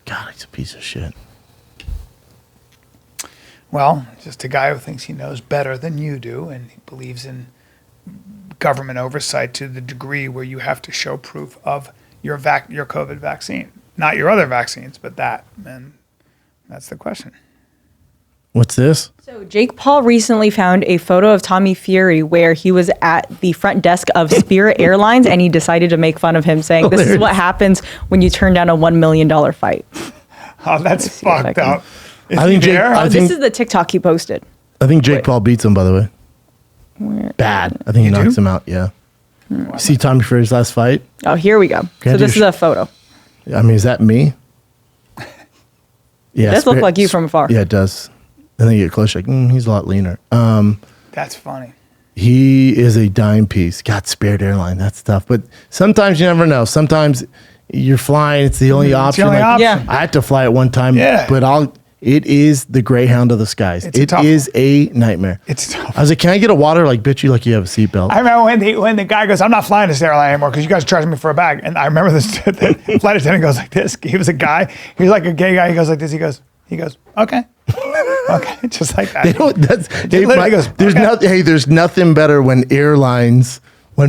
God, he's a piece of shit. Well, just a guy who thinks he knows better than you do, and he believes in government oversight to the degree where you have to show proof of your COVID vaccine, not your other vaccines, but that. And that's the question. What's this? So Jake Paul recently found a photo of Tommy Fury where he was at the front desk of Spirit Airlines, and he decided to make fun of him, saying, "This is what happens when you turn down a $1 million fight." Oh, that's see if I fucked can- up. Is I think he Jake- there? I think- This is the TikTok he posted. I think Jake Paul beats him, by the way. Where- Bad. I think he You knocks do? him out, yeah. See Tommy Fury's last fight? Oh, here we go. Can I So do this is a photo. I mean, is that me? Yeah. It does look like you from afar. Yeah, it does. And then you get close, you're like, he's a lot leaner. That's funny. He is a dime piece. God, Spirit Airline, that's tough. But sometimes you never know. Sometimes you're flying, it's the only option. only option. Yeah. I had to fly at one time, Yeah. but it is the Greyhound of the skies. It's a It tough is a nightmare. It's tough. I was like, can I get a water? Like, bitch, you like you have a seatbelt. I remember when the guy goes, "I'm not flying this airline anymore because you guys charged me for a bag." And I remember this the flight attendant goes like this. He was a guy. He was like a gay guy. He goes like this. He goes, okay, okay, just like that. They don't, that's, hey, literally goes, there's okay. nothing. Hey, there's nothing better when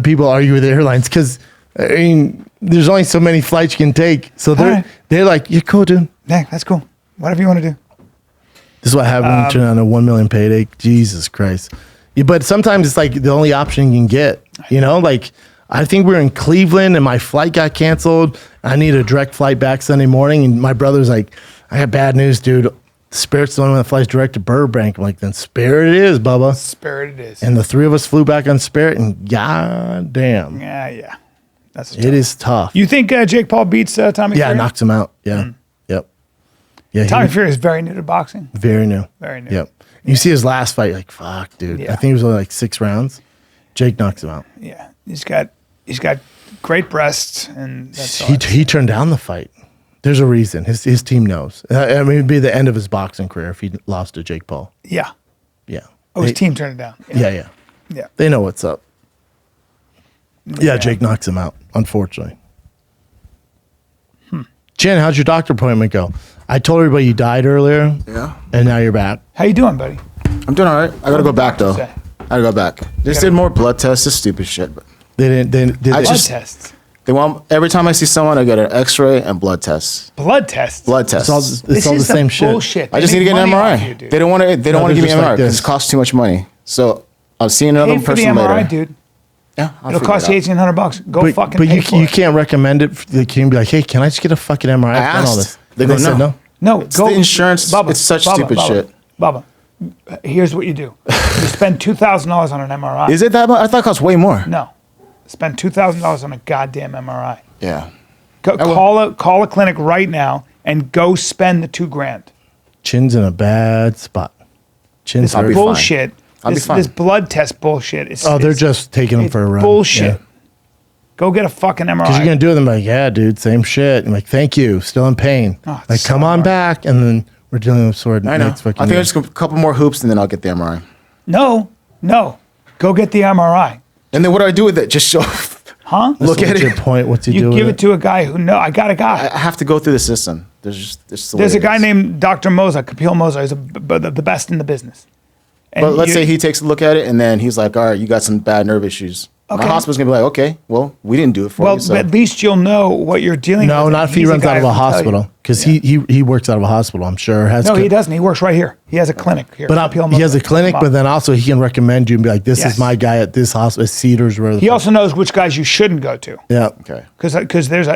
people argue with airlines, because I mean, there's only so many flights you can take. So Right. they're like, you're cool, dude. Yeah, that's cool. Whatever you want to do. This is what happened when you turn on a 1 million payday. Jesus Christ. Yeah, but sometimes it's like the only option you can get. You know, like I think we were in Cleveland and my flight got canceled. I need a direct flight back Sunday morning, and my brother's like, I got bad news, dude. Spirit's the only one that flies direct to Burbank. I'm like, then Spirit it is, Bubba. Spirit it is. And the 3 of us flew back on Spirit, and god damn, yeah. That's it is tough. You think Jake Paul beats Tommy Yeah, Fury? knocks him out. Yeah. Yep. Yeah, Tommy Fury is very new to boxing. very new. Very new. Yep. You see his last fight, like, fuck, dude. Yeah. I think it was only like 6 rounds. Jake knocks him out. Yeah, he's got great breasts, and that's all. He turned down the fight. There's a reason. His team knows. I mean, it'd be the end of his boxing career if he lost to Jake Paul. Yeah. Yeah. Oh, his team turned it down. Yeah. Yeah. They know what's up. Yeah, Jake knocks him out, unfortunately. Jen, how'd your doctor appointment go? I told everybody you died earlier. Yeah. And now you're back. How you doing, buddy? I'm doing all right. I gotta go back though. Say. I gotta go back. They just did more blood tests. This stupid shit. But They didn't. Did I they, Blood just- tests. they want every time I see someone, I get an X-ray and blood tests. Blood tests. Blood tests. it's all the is same shit. bullshit. I They just need to make get an money MRI. off you, dude. They don't want to. They don't want to they're give me an just MRI like because this. it costs too much money. So I'm seeing another Pay for the person MRI, later. dude. Yeah, I'll It'll figure cost it you out. $1,800. Go But fucking you pay for you it. can't recommend it. They can be like, hey, can I just get a fucking MRI? I I've done all asked. this. They And go, said no. No, It's the insurance. It's such stupid shit. Bubba, here's what you do. You spend $2,000 on an MRI. Is it that much? I thought it cost way more. No. Spend $2,000 on a goddamn MRI. Yeah. Call a clinic right now and go spend the $2,000. Chin's in a bad spot. Chin's This I'll be hurt. fine. bullshit. I'll be This, fine. this blood test bullshit. Is, Oh, they're it's- just taking him it's for a run. bullshit. Yeah. Go get a fucking MRI. Because you're going to do it. I'm like, yeah, dude, same shit. I'm like, thank you. Still in pain. Oh, it's like, so come on hard. back. And then we're dealing with sword. I know. next I fucking think year. I just a couple more hoops and then I'll get the MRI. No. Go get the MRI. And then what do I do with it? Just show. Huh? Look at What's your it. point? What's he You doing? give it to a guy who I got a guy. I have to go through the system. There's the way There's a it guy is. named Dr. Moza, Kapil Moza. He's the best in the business. And But let's you- say he takes a look at it and then he's like, all right, you got some bad nerve issues. My hospital's gonna be like, okay, well, we didn't do it for Well, you. So. at least you'll know what you're dealing with. No, not if he He's the runs guy out of a who can tell you. hospital because he works out of a hospital. I'm sure. No, he doesn't. He works right here. He has a clinic here. But he has a clinic, but then also he can recommend you and be like, this Yes. is my guy at this hospital, Cedars. Where he also knows which guys you shouldn't go to. yeah. Okay. Because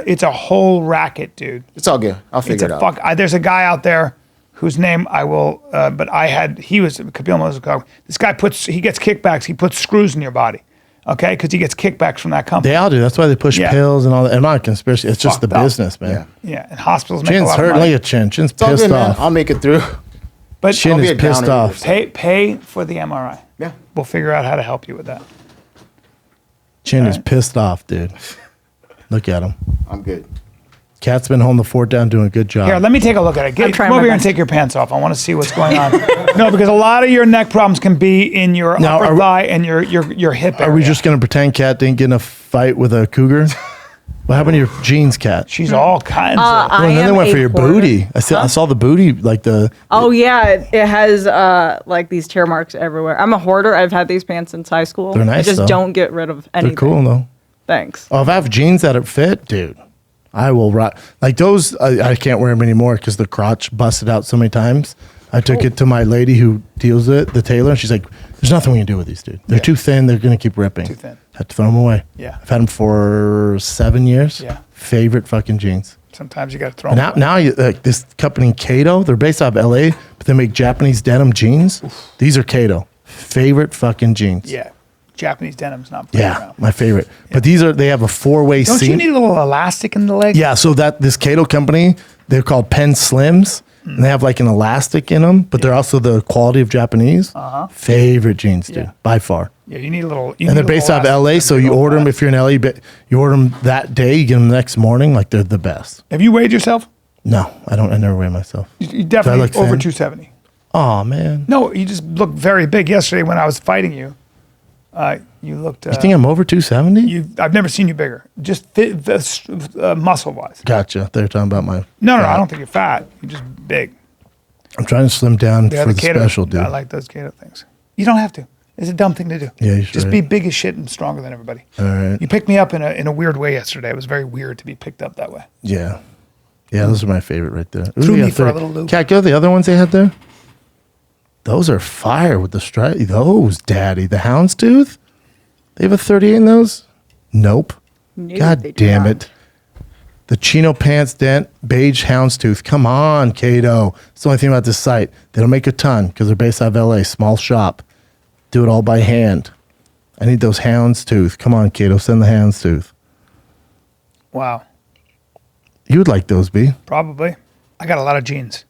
it's a whole racket, dude. It's all good. I'll figure it out. There's a guy out there whose name I will, this guy he gets kickbacks. He puts screws in your body. Okay, because he gets kickbacks from that company. They all do. That's why they push Yeah. pills and all that. I'm not a conspiracy. It's just the Fucked up. business, man. Yeah, and hospitals make a Chin's lot of hurting money. like a chin. Chin's It's all pissed good, man. off. I'll make it through. But Chin Don't be is a pissed downer off. either. pay for the MRI. Yeah. We'll figure out how to help you with that. Chin is pissed off, dude. Look at him. I'm good. Cat's been holding the fort down, doing a good job. Here, let me take a look at it. I'm Come trying over my here and best. take your pants off. I want to see what's going on. No, because a lot of your neck problems can be in your Now, upper are we- thigh and your hip area. Are we just going to pretend Cat didn't get in a fight with a cougar? What happened to your jeans, Cat? She's all kinds of. Well, and then they went for your booty. I saw the booty, like the. Oh yeah, it has like these tear marks everywhere. I'm a hoarder. I've had these pants since high school. They're nice, I just though. don't get rid of anything. They're cool though. Thanks. Oh, if I have jeans that are fit, dude, I will rock. Like those, I can't wear them anymore because the crotch busted out so many times. I took it to my lady who deals with it, the tailor, and she's like, "There's nothing we can do with these, dude. They're too thin. They're gonna keep ripping. Too thin. Had to throw them away. Yeah. I've had them for 7 years. Yeah. Favorite fucking jeans. Sometimes you got to throw And them. now like this company Kato, they're based out of LA, but they make Japanese denim jeans. These are Kato. Favorite fucking jeans. Yeah, Japanese denim's not. playing Yeah, around. my favorite. But they have a 4-way Don't seam. you need a little elastic in the leg? Yeah, so this Kato company, they're called Pen Slims, and they have like an elastic in them, but they're also the quality of Japanese. Favorite jeans, dude, by far. Yeah, you need a little. And they're based out of LA, so you order them if you're in LA, but you order them that day, you get them the next morning, like they're the best. Have you weighed yourself? No, I don't. I never weigh myself. You definitely look over thin? 270. Oh man, No, you just looked very big yesterday when I was fighting you. You looked. you think I'm over 270? I've never seen you bigger. Just fit, muscle wise. Gotcha. They're talking about my. No, fat. I don't think you're fat. You're just big. I'm trying to slim down Yeah, for the keto, special, dude. I like those keto things. You don't have to. It's a dumb thing to do. Yeah, you Just should. be big as shit and stronger than everybody. All right. You picked me up in a weird way yesterday. It was very weird to be picked up that way. Yeah. Yeah, those are my favorite right there. Threw we me got for a 30. little loop. Cat, go to the other ones they had there. Those are fire with the stripe. Those, daddy. The houndstooth? They have a 38 in those? Nope. No, God they do damn not. it. The chino pants dent beige houndstooth. Come on, Kato. It's the only thing about this site. They don't make a ton because they're based out of LA. Small shop. Do it all by hand. I need those houndstooth. Come on, Kato. Send the houndstooth. Wow. You would like those, B. Probably. I got a lot of jeans.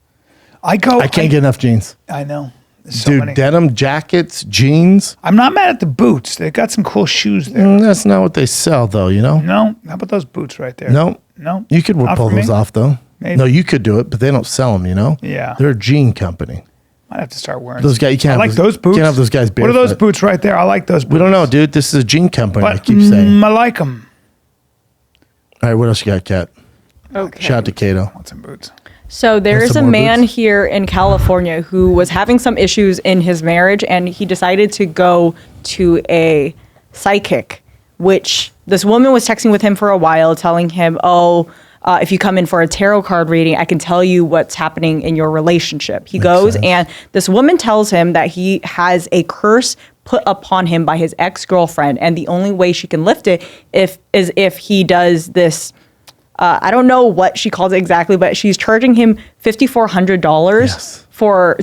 I can't get enough jeans. I know. There's so Dude, many. denim jackets, jeans. I'm not mad at the boots. They got some cool shoes there. That's not what they sell, though, you know? No, how about those boots right there? No. No. You could Not pull for me. those off, though. Maybe. No, you could do it, but they don't sell them, you know? Yeah. They're a jean company. Might have to start wearing Those guys, you can't I have like those- those boots. You can't have those guys What are those barefoot. boots right there? I like those boots. We don't know, dude. This is a jean company, I But keep saying. I like them. All right, what else you got, Kat? Okay. Shout out to Kato. Want some boots? So there Want is a some more man boots? here in California who was having some issues in his marriage, and he decided to go to a psychic, which this woman was texting with him for a while, telling him, if you come in for a tarot card reading, I can tell you what's happening in your relationship. He goes, sense. and this woman tells him that he has a curse put upon him by his ex-girlfriend, and the only way she can lift it is if he does this. I don't know what she calls it exactly, but she's charging him $5,400 Yes.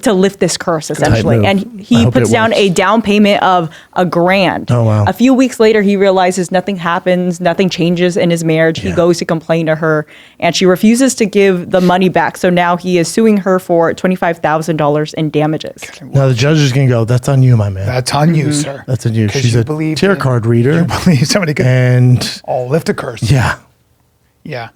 to lift this curse, essentially. move. And I he hope puts it down works. a down payment of $1,000. Oh, wow. A few weeks later, he realizes nothing happens, nothing changes in his marriage. He Yeah. goes to complain to her, and she refuses to give the money back. So now he is suing her for $25,000 in damages. Now the judge is going to go, that's on you, my man. That's on you, sir. That's on you. 'Cause She's you a believe tarot in- card reader. Believe somebody could And lift a curse. yeah. Yeah.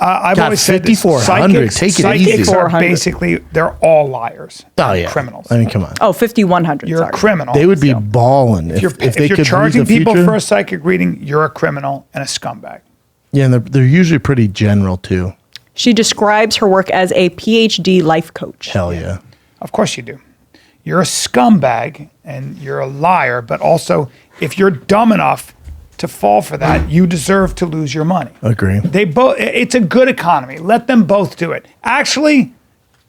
I've God, always said this, 5,400, take it psychics easy. are 5,400. basically, they're all liars. Oh, yeah. Criminals. I mean, come on. Oh, 5,100. You're sorry. a criminal. They would be So- balling if If they you're could read charging the people future. for a psychic reading, you're a criminal and a scumbag. Yeah, and they're usually pretty general, too. She describes her work as a PhD life coach. Hell yeah. Of course you do. You're a scumbag and you're a liar, but also if you're dumb enough to fall for that, you deserve to lose your money. Agree. They both. It's a good economy. Let them both do it. Actually,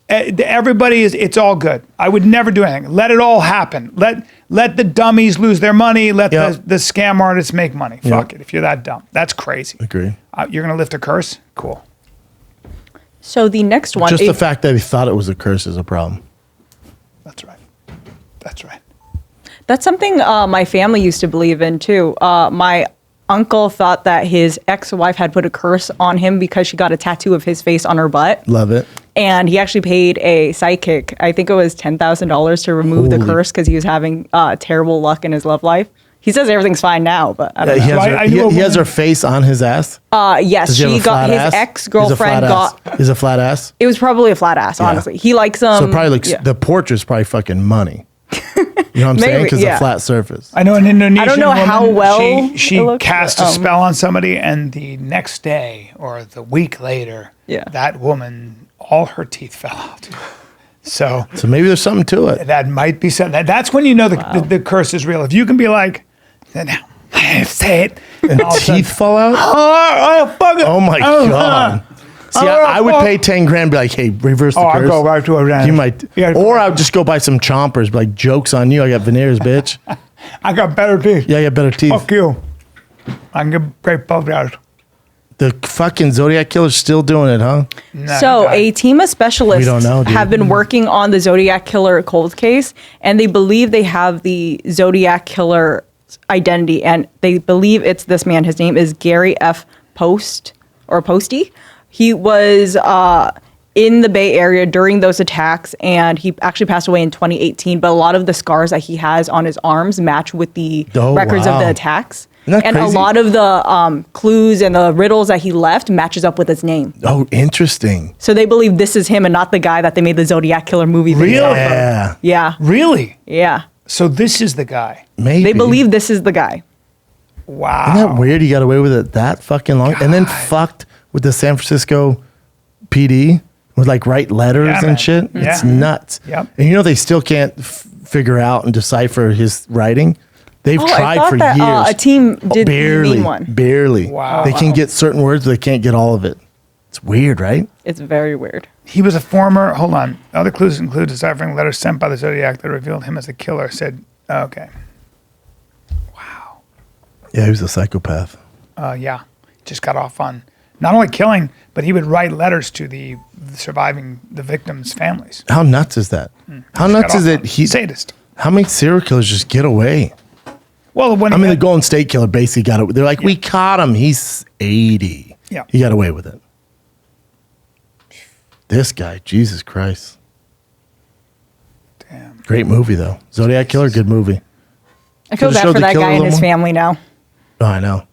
everybody is. It's all good. I would never do anything. Let it all happen. Let the dummies lose their money. Let the scam artists make money. Fuck it. If you're that dumb, that's crazy. Agree. You're gonna lift a curse. Cool. So the next one, Just the fact that he thought it was a curse is a problem. That's right. That's right. that's something my family used to believe in too. My uncle thought that his ex-wife had put a curse on him because she got a tattoo of his face on her butt. Love it. And he actually paid a psychic, I think it was $10,000 to remove the curse because he was having terrible luck in his love life. He says everything's fine now, but I don't know. He has her face on his ass. Yes, she got his ex-girlfriend He's a flat ass. It was probably a flat ass, honestly. He likes them. So it probably looks, the portrait's probably fucking money. You know what I'm saying? Because a flat surface. I know an Indonesian I don't know woman, how well she it looks, cast a spell on somebody, and the next day or the week later, that woman, all her teeth fell out. So maybe there's something to it. That might be something. That's when you know the curse is real. If you can be like, now say it, and teeth fall out. Oh my god. See, I would pay 10 grand, be like, hey, reverse the curse. I'd go right to a You might, or I would just go buy some chompers, be like, joke's on you. I got veneers, bitch. I got better teeth. Yeah, I got better teeth. Fuck you. I can get great puffed out. The fucking Zodiac Killer's still doing it, huh? So a team of specialists have been working on the Zodiac Killer cold case, and they believe they have the Zodiac Killer identity, and they believe it's this man. His name is Gary F. Posty. He was in the Bay Area during those attacks, and he actually passed away in 2018. But a lot of the scars that he has on his arms match with the records of the attacks. And crazy? A lot of the clues and the riddles that he left matches up with his name. Oh, interesting. So they believe this is him and not the guy that they made the Zodiac Killer movie. Really? Yeah. Really? Yeah. So this is the guy. Maybe. They believe this is the guy. Wow. Isn't that weird? He got away with it that fucking long, and then fucked with the San Francisco PD with like write letters and shit. Yeah. It's nuts. Yep. And you know they still can't figure out and decipher his writing. They've tried for years. A team did mean one. Barely. Wow. They can get certain words, but they can't get all of it. It's weird, right? It's very weird. He was a former. Hold on. Other clues include deciphering letters sent by the Zodiac that revealed him as a killer. Said, okay. Wow. Yeah, he was a psychopath. Yeah. Just got off on not only killing, but he would write letters to the victims' families. How nuts is that? How nuts is it? He's sadist. How many serial killers just get away? Well, the Golden State Killer basically got it. They're like, we caught him. He's 80. Yeah. He got away with it. This guy, Jesus Christ. Damn. Great movie, though. Zodiac Killer, good movie. I feel bad for that guy and his family now. Oh, I know.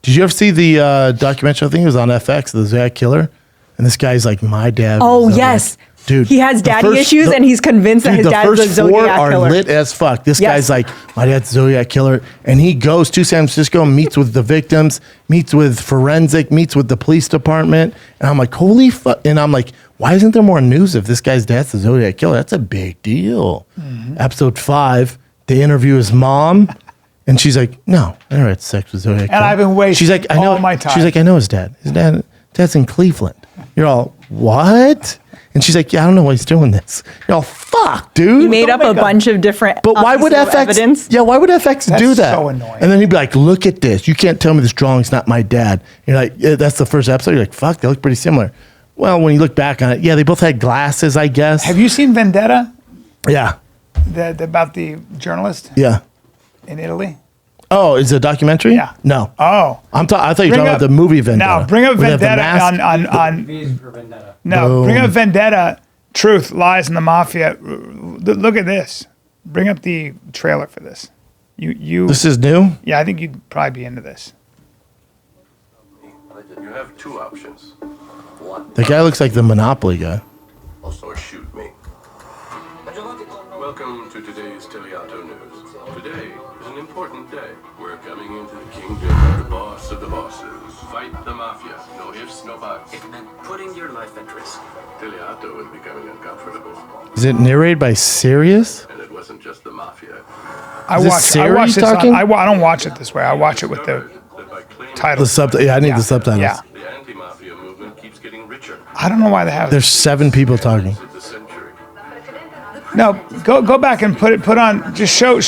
Did you ever see the documentary? I think it was on FX, the Zodiac Killer. And this guy's like, my dad. Oh, yes. Dude, he has daddy issues, and he's convinced that his dad's the Zodiac Killer. The first 4 are lit as fuck. This guy's like, my dad's Zodiac Killer, and he goes to San Francisco, meets with the victims, meets with forensic, meets with the police department, and I'm like, holy fuck! And I'm like, why isn't there more news if this guy's dad's the Zodiac Killer? That's a big deal. Episode 5, they interview his mom, and she's like, no, I never had sex with Zodiac Killer. And I've been waiting. She's like, I know all my time. She's like, I know his dad. His dad's in Cleveland. You're all, what? And she's like, yeah, I don't know why he's doing this. You're all, fuck, dude. He made up a bunch of different But why would FX evidence. Yeah, why would FX do that? So annoying. And then he'd be like, look at this. You can't tell me this drawing's not my dad. You're like, yeah, that's the first episode. You're like, fuck, they look pretty similar. Well, when you look back on it, yeah, they both had glasses, I guess. Have you seen Vendetta? Yeah. About the journalist? Yeah. In Italy? Oh, is it a documentary? Yeah. No. Oh. I thought you were talking about the movie Vendetta. No, bring up Where they have the Vendetta mask. on V's for Vendetta. No, bring up Vendetta, Truth, Lies, and the Mafia. Look at this. Bring up the trailer for this. You. This is new? Yeah, I think you'd probably be into this. You have 2 options. One, The guy looks like the Monopoly guy. or shoot me. Welcome to today's Teleato News. Today is an important day. We're coming into the kingdom of the boss of the bosses. Fight the mafia. No ifs, no buts. It meant putting your life at risk. Teleato is becoming uncomfortable. Is it narrated by Sirius? And at wasn't just the mafia. I Is this watch Siri this talking? I don't watch it this way. I watch it with the That by claiming title. Yeah, I need the subtitles. Yeah. the anti-mafia movement keeps getting richer. I don't know why they have There's 7 people talking. Of the century. No, go back and put on. Just show.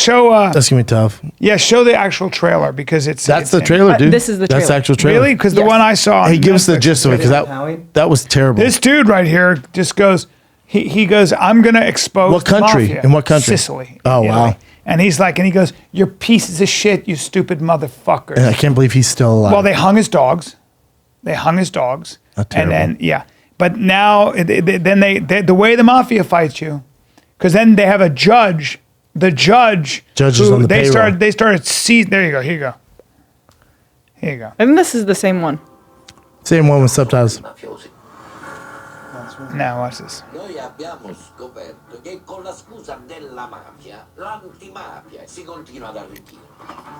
That's gonna be tough. Yeah, show the actual trailer because it's. That's the insane. trailer, dude. this is the That's the trailer. actual trailer. Really? Because the Yes. one I saw. On Hey, give us the Netflix- gist of it, because that was terrible. This dude right here just goes. He goes. I'm gonna expose. What the country? mafia." In what country? Sicily. Oh, Italy. wow. And he's like, and he goes, "You're pieces of shit, you stupid motherfuckers." And I can't believe he's still alive. Well, they hung his dogs. And terrible. then but now then the way the mafia fights you, because then they have a judge. The judge Judges on the they payroll. started seizing. There you go. Here you go. Here you go. I think this is the same one. Same one with subtitles. Mafiosi. Now watch this. Noi abbiamo scoperto che con la scusa della mafia, l'antimafia si continua ad arricchire.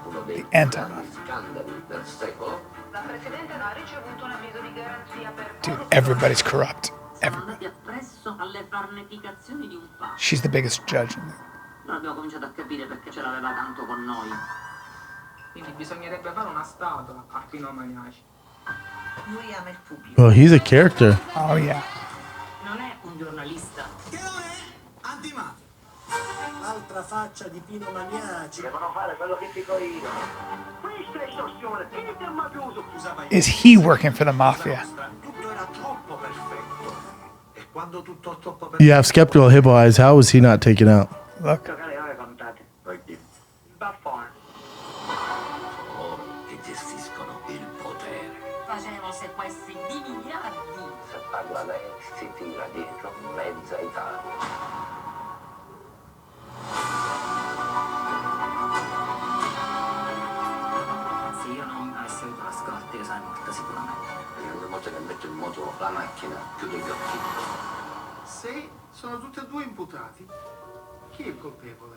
Uno dei più Anti-mafia. grandi scandali del secolo. La Presidente non ha ricevuto un avviso di garanzia per Dude, everybody's corrupt. Everybody. andati appresso alle farneticazioni di un fatto. She's the biggest judge. Non abbiamo cominciato a capire perché ce l'aveva tanto con noi. Quindi bisognerebbe fare una statua a Pino Maniaci. Lui ama il pubblico. Well, he's a character. Oh yeah. Non è un giornalista. Che non è antimafia. L'altra faccia di Pino Maniaci. Devono fare quello che dico io. Questa è estorsione. Finite il mafioso. Usava Is he working for the mafia? tutto era troppo perfetto. E quando tutto è troppo perfetto. You have skeptical hippo eyes. How was he not taken out? Look. Giocare ore contate. Baffone. Coloro che gestiscono il potere. Facevano sequestri di miliardi. Se parla lei, si tira dietro mezza Italia. Se io non avessi avuto la scorta, io sarei morta sicuramente. E ogni volta che metto in moto la macchina, chiudo gli occhi. Se sono tutti e due imputati, chi è il colpevole?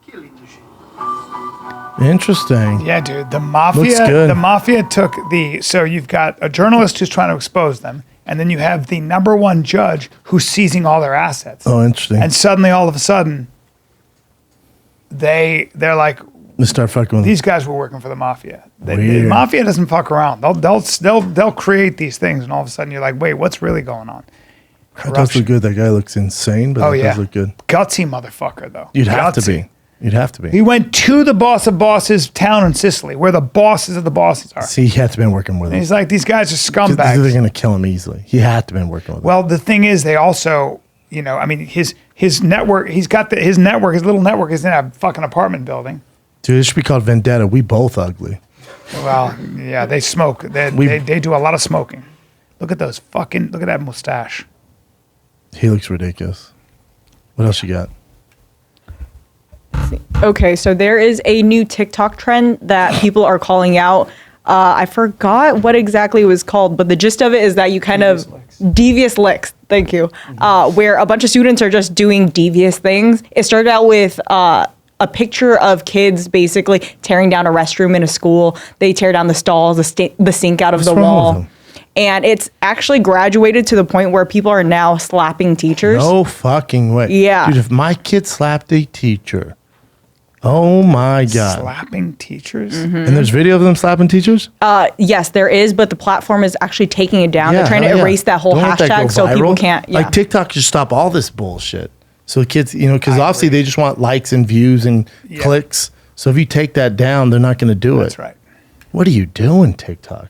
Chi è l'innocente? Interesting. Yeah, dude. The Looks mafia. good. The mafia took the. So you've got a journalist who's trying to expose them, and then you have the #1 judge who's seizing all their assets. Oh, interesting. And suddenly, all of a sudden, they're like, Let's start fucking with these guys were working for the mafia. The Weird. mafia doesn't fuck around. They'll create these things, and all of a sudden, you're like, wait, what's really going on? That does look good. That guy looks insane, but Oh that yeah, does look good. gutsy motherfucker though. You'd have to Gutsy. be. You'd have to be. He went to the boss of bosses town in Sicily, where the bosses of the bosses are. See, he had to been working with And him. he's like, these guys are They're scumbags. going to kill him easily. He had to been working with him. Well, the thing is, they also, I mean, his network. He's got his network. His little network is in a fucking apartment building. Dude, it should be called Vendetta. We both ugly. Well, yeah, they smoke. They do a lot of smoking. Look at those fucking. Look at that mustache. He looks ridiculous. What else you got? Okay, so there is a new TikTok trend that people are calling out. I forgot what exactly it was called, but the gist of it is that you kind of devious licks. Thank you. Where a bunch of students are just doing devious things. It started out with a picture of kids basically tearing down a restroom in a school. They tear down the stalls, the sink out of What's the wrong with wall. them? And it's actually graduated to the point where people are now slapping teachers. No fucking way. Yeah. Dude, if my kid slapped a teacher, oh my God. Slapping teachers. Mm-hmm. And there's video of them slapping teachers? Yes, there is, but the platform is actually taking it down. They're trying to hell yeah. erase that whole Don't let that hashtag go so people viral. can't. Yeah. Like TikTok should stop all this bullshit. So kids, because obviously they just want likes and views and clicks. So if you take that down, they're not going to do it. That's right. What are you doing, TikTok?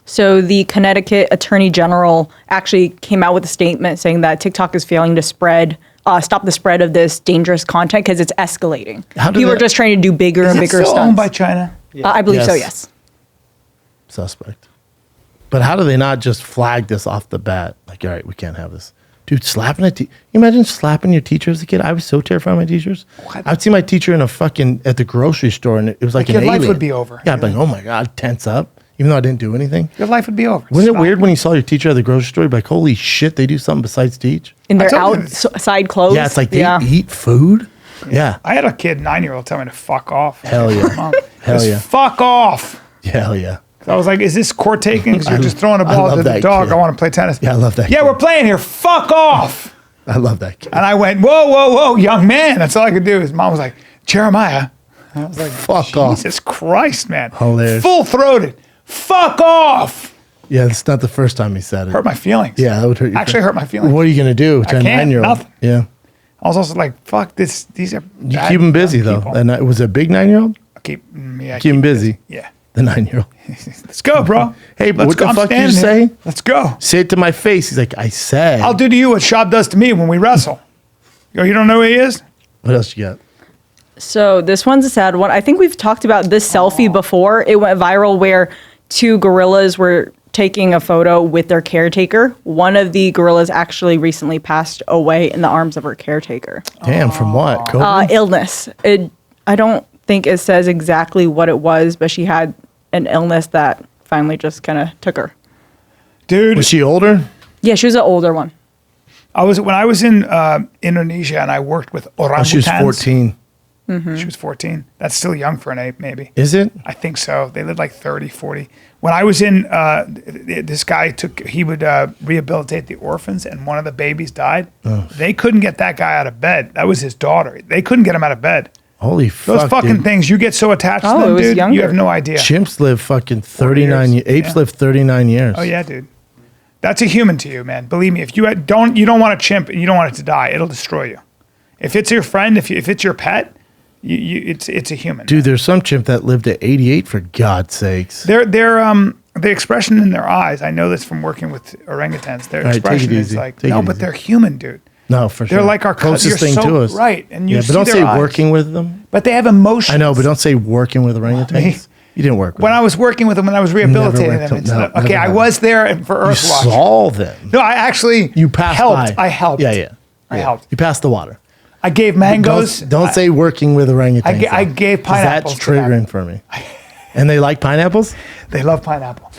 So the Connecticut Attorney General actually came out with a statement saying that TikTok is failing to stop the spread of this dangerous content because it's escalating. People are just trying to do bigger and bigger Still stunts. owned by China. I believe so, yes. Suspect. But how do they not just flag this off the bat? Like, all right, we can't have this. Dude, slapping a teacher. You imagine slapping your teacher as a kid? I was so terrified of my teachers. I'd see my teacher in at the grocery store, and it was like an your life alien. would be over. Yeah, I'd be like, oh my God, tense up, even though I didn't do anything. Your life would be over. Wasn't it Stop. weird when you saw your teacher at the grocery store? You'd be like, holy shit, they do something besides teach? In their told you outside clothes. Yeah, it's like they eat food. Yeah. I had a kid, 9-year-old, tell me to fuck off. Hell yeah. Mom, Hell just yeah. fuck off. Hell yeah. I was like, is this court taking? Because you're just throwing a I ball love to the that dog. kid. I want to play tennis. Yeah, I love that Yeah, kid. we're playing here. Fuck off. I love that kid. And I went, whoa, whoa, whoa, young man. That's all I could do. His mom was like, Jeremiah. And I was like, Fuck off. Jesus Christ, man. Hilarious. Full-throated. Fuck off. Yeah, it's not the first time he said it. Hurt my feelings. Yeah, that would hurt your Actually hurt my feelings. What are you going to do to a can't, 9-year-old? nothing. Yeah. I was also like, fuck this. These are You keep him busy, though. And was it a big 9-year-old? Keep him busy. Yeah. The 9-year-old. Let's go, bro. Hey, Let's what go. the I'm fuck did you standing here. say? Let's go. Say it to my face. He's like, I said. I'll do to you what Shab does to me when we wrestle. Yo, you don't know who he is? What else you got? So this one's a sad one. I think we've talked about this selfie before. It went viral where 2 gorillas were taking a photo with their caretaker. One of the gorillas actually recently passed away in the arms of her caretaker. Damn, from what? COVID? Illness. I don't think it says exactly what it was, but she had an illness that finally just kind of took her. Dude. Was she older? Yeah, she was an older one. When I was in Indonesia and I worked with orangutans. Oh, she was 14. She was 14. That's still young for an ape, maybe. Is it? I think so. They live like 30, 40. When I was in, this guy he would rehabilitate the orphans, and one of the babies died. Oh. They couldn't get that guy out of bed. That was his daughter. They couldn't get him out of bed. Holy fuck, Those fucking dude. things, you get so attached to Oh, it them, was dude. younger. You have no idea. Chimps live fucking 39 years. Apes live 39 years. Oh yeah, dude. That's a human to you, man. Believe me. If you don't want a chimp and you don't want it to die, it'll destroy you. If it's your friend, if it's your pet, it's a human. Dude, there's some chimp that lived at 88, for God's sakes. They're the expression in their eyes. I know this from working with orangutans. Their All right, take it expression is easy. like, Take no, it but easy. th're human, dude. No, for sure. They're like our closest you're thing so to us. right? And you yeah, see but don't their say eyes. working with them. But they have emotions. I know, but don't say working with orangutans. You didn't work with When them. I was working with them, when I was rehabilitating worked them, with them. No, okay, never I have. was there for You Earthwatch. saw them. No, I actually You passed helped. by. I helped. Yeah. I helped. You passed the water. I gave mangoes. Don't say working with orangutans. I gave 'cause pineapples That's to them. triggering for me. And they like pineapples? They love pineapple.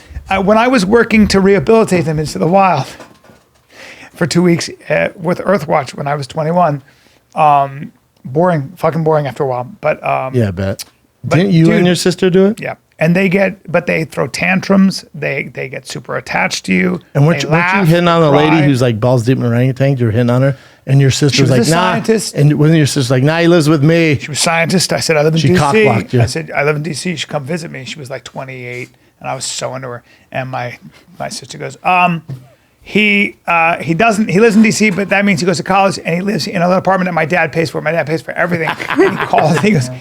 When I was working to rehabilitate them into the wild for 2 weeks with Earthwatch when I was 21, fucking boring after a while. But Yeah, I bet. but Didn't you dude- and your sister do it? yeah, and they throw tantrums. They get super attached to you. And weren't They you laugh, hitting on a cry. lady who's like balls deep in orangutans? You were hitting on her, and your sister She was like, a nah. scientist. And wasn't your sister like, nah, he lives with me? She was a scientist. I said, I live in She cock-blocked DC. you. I said, I live in DC. You should come visit me. She was like 28, and I was so into her. And my sister goes, he lives in DC, but that means he goes to college and he lives in an apartment that my dad pays for. My dad pays for everything.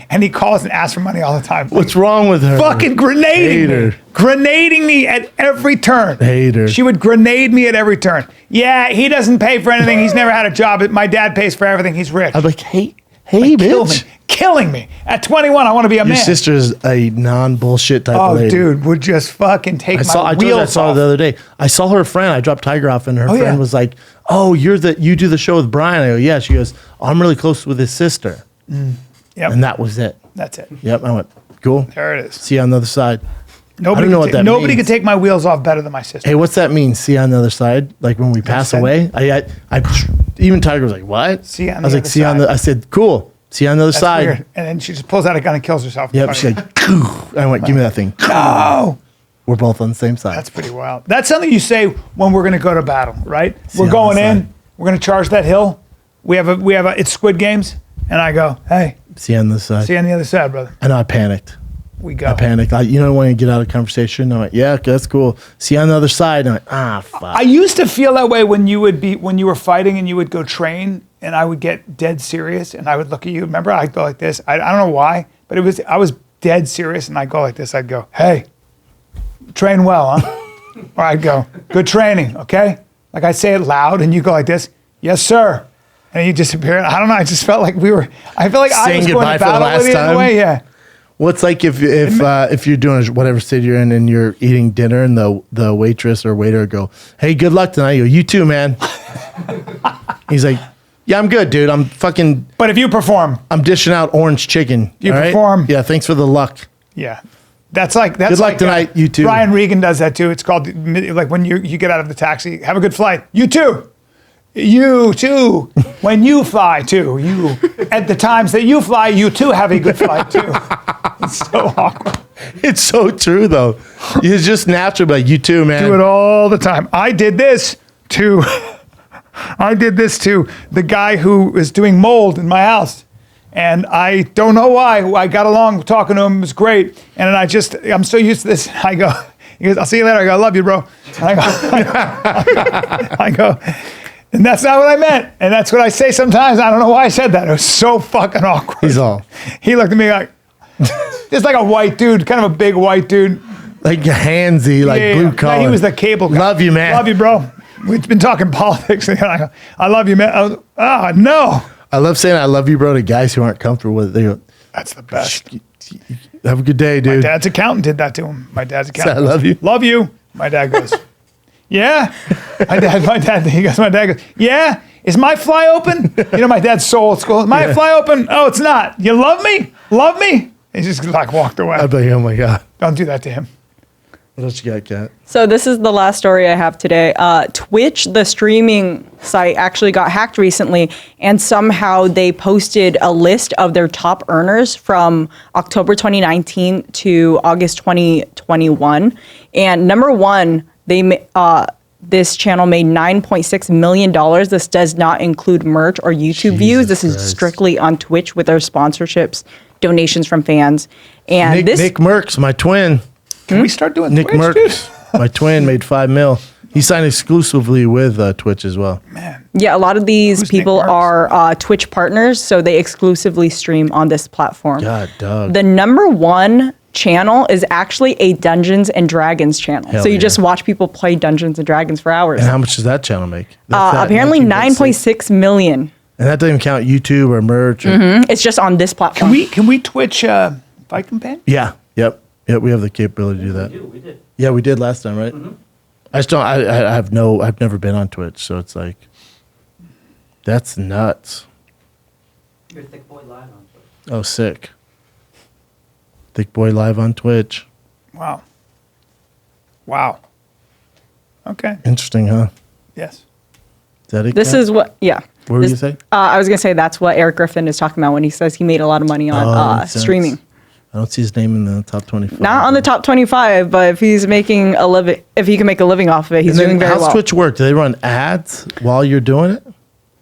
And he calls and asks for money all the time. What's wrong with her? Fucking grenading Hater. me. Grenading me at every turn. Hater. She would grenade me at every turn. Yeah, he doesn't pay for anything. He's never had a job. My dad pays for everything. He's rich. I'm like, hey, Killing bitch. me. Killing me. At 21, I want to be a Your man. sister's a non-bullshit type Oh, of lady. dude, would just fucking take I my told you, wheels I saw her off. the other day. I saw her friend. I dropped Tiger off, and her Oh, friend yeah. was like, "Oh, you do the show with Bryan?" I go, "Yeah." She goes, "Oh, I'm really close with his sister," Yep, and that was it. that's it. Yep. I went, "Cool." There it is. See you on the other side. Nobody, I don't know what that nobody means. could take my wheels off better than my sister. Hey, what's that mean? See you on the other side? Like when we pass said- away? I even Tiger was like, "What?" See you on I was the like, other "See you on side." the." I said, "Cool." See you on the other That's side. weird. And then she just pulls out a gun and kills herself. Yep. She's like, I went, "Give me that thing." no. We're both on the same side. That's pretty wild. That's something you say when we're going to go to battle, right? See We're on going the in. side. We're going to charge that hill. We have a. It's Squid Games, and I go, hey, See you on the side. see you on the other side, brother. I know I panicked. We go. I panicked. I want to get out of conversation. I went, yeah, okay, that's cool. See you on the other side. And I went, fuck. I used to feel that way when you were fighting and you would go train, and I would get dead serious, and I would look at you. Remember, I'd go like this. I don't know why, but I was dead serious, and I'd go like this. I'd go, hey, train well, huh? Or I'd go, good training, okay? Like I'd say it loud, and you go like this, yes, sir. And you disappear. I don't know. I just felt like I felt like I Saying was going goodbye to for the battle last with you in time? a way. Yeah. What's like if you're doing whatever city you're in and you're eating dinner and the waitress or waiter go, hey, good luck tonight. You go, you too, man. He's like, yeah, I'm good, dude. But if you perform, I'm dishing out orange chicken. You all right? perform. Yeah, thanks for the luck. yeah. That's good luck tonight, you too. Brian Regan does that too. It's called like when you get out of the taxi, have a good flight. You too. You too. When you fly too. You at the times that you fly, you too have a good flight too. It's so awkward. It's so true though. It's just natural, but you too, man. Do it all the time. I did this to I did this to the guy who was doing mold in my house. And I don't know why. I got along talking to him. It was great. And then I'm so used to this. I go, he goes, I'll see you later. I go, I love you, bro. And I go, and that's not what I meant. And that's what I say sometimes. I don't know why I said that. It was so fucking awkward. He looked at me like, just like a white dude, kind of a big white dude. Like handsy, like blue collar. Yeah, he was the cable guy. Love you, man. Love you, bro. We've been talking politics. And I go, I love you, man. No. I love saying I love you, bro, to guys who aren't comfortable with it. They go, that's the best. Have a good day, dude. My dad's accountant did that to him. My dad's accountant. I love you. Love you. My dad goes, yeah. My dad goes, yeah. Is my fly open? You know, my dad's so old school. Is my fly open? Oh, it's not. You love me? Love me? He just like walked away. I'd be like, oh my God. Don't do that to him. What else you got, Kat? So this is the last story I have today. Twitch, the streaming site, actually got hacked recently, and somehow they posted a list of their top earners from October 2019 to August 2021. And number one, this channel made $9.6 million. This does not include merch or YouTube views. This is strictly on Twitch with their sponsorships, donations from fans. And Nick Merckx, my twin. Can we start doing Nick Twitch, Merckx, my twin, made $5 million. He signed exclusively with Twitch as well. Man. Yeah, a lot of these people are Twitch partners, so they exclusively stream on this platform. God, dog. The number one channel is actually a Dungeons and Dragons channel. Hell so you yeah. just watch people play Dungeons and Dragons for hours. And how much does that channel make? Apparently 9.6 million. And that doesn't even count YouTube or merch. Or It's just on this platform. Can we Twitch Fight Companion? Yeah. Yep. Yeah, we have the capability to do that. We did. Yeah, we did last time, right? I just don't. I've never been on Twitch, so it's like, that's nuts. You're Thick Boy Live on Twitch. Oh, sick. Thick Boy live on Twitch. Wow. Okay. Interesting, huh? Yes. Is that it? This Kat? is what, yeah. What were you saying? I was going to say that's what Eric Griffin is talking about when he says he made a lot of money on makes sense. streaming. I don't see his name in the top 25. Not on the top 25, but if he's making a living, if he can make a living off of it, he's And then doing very how's well. Twitch work? Do they run ads while you're doing it? Is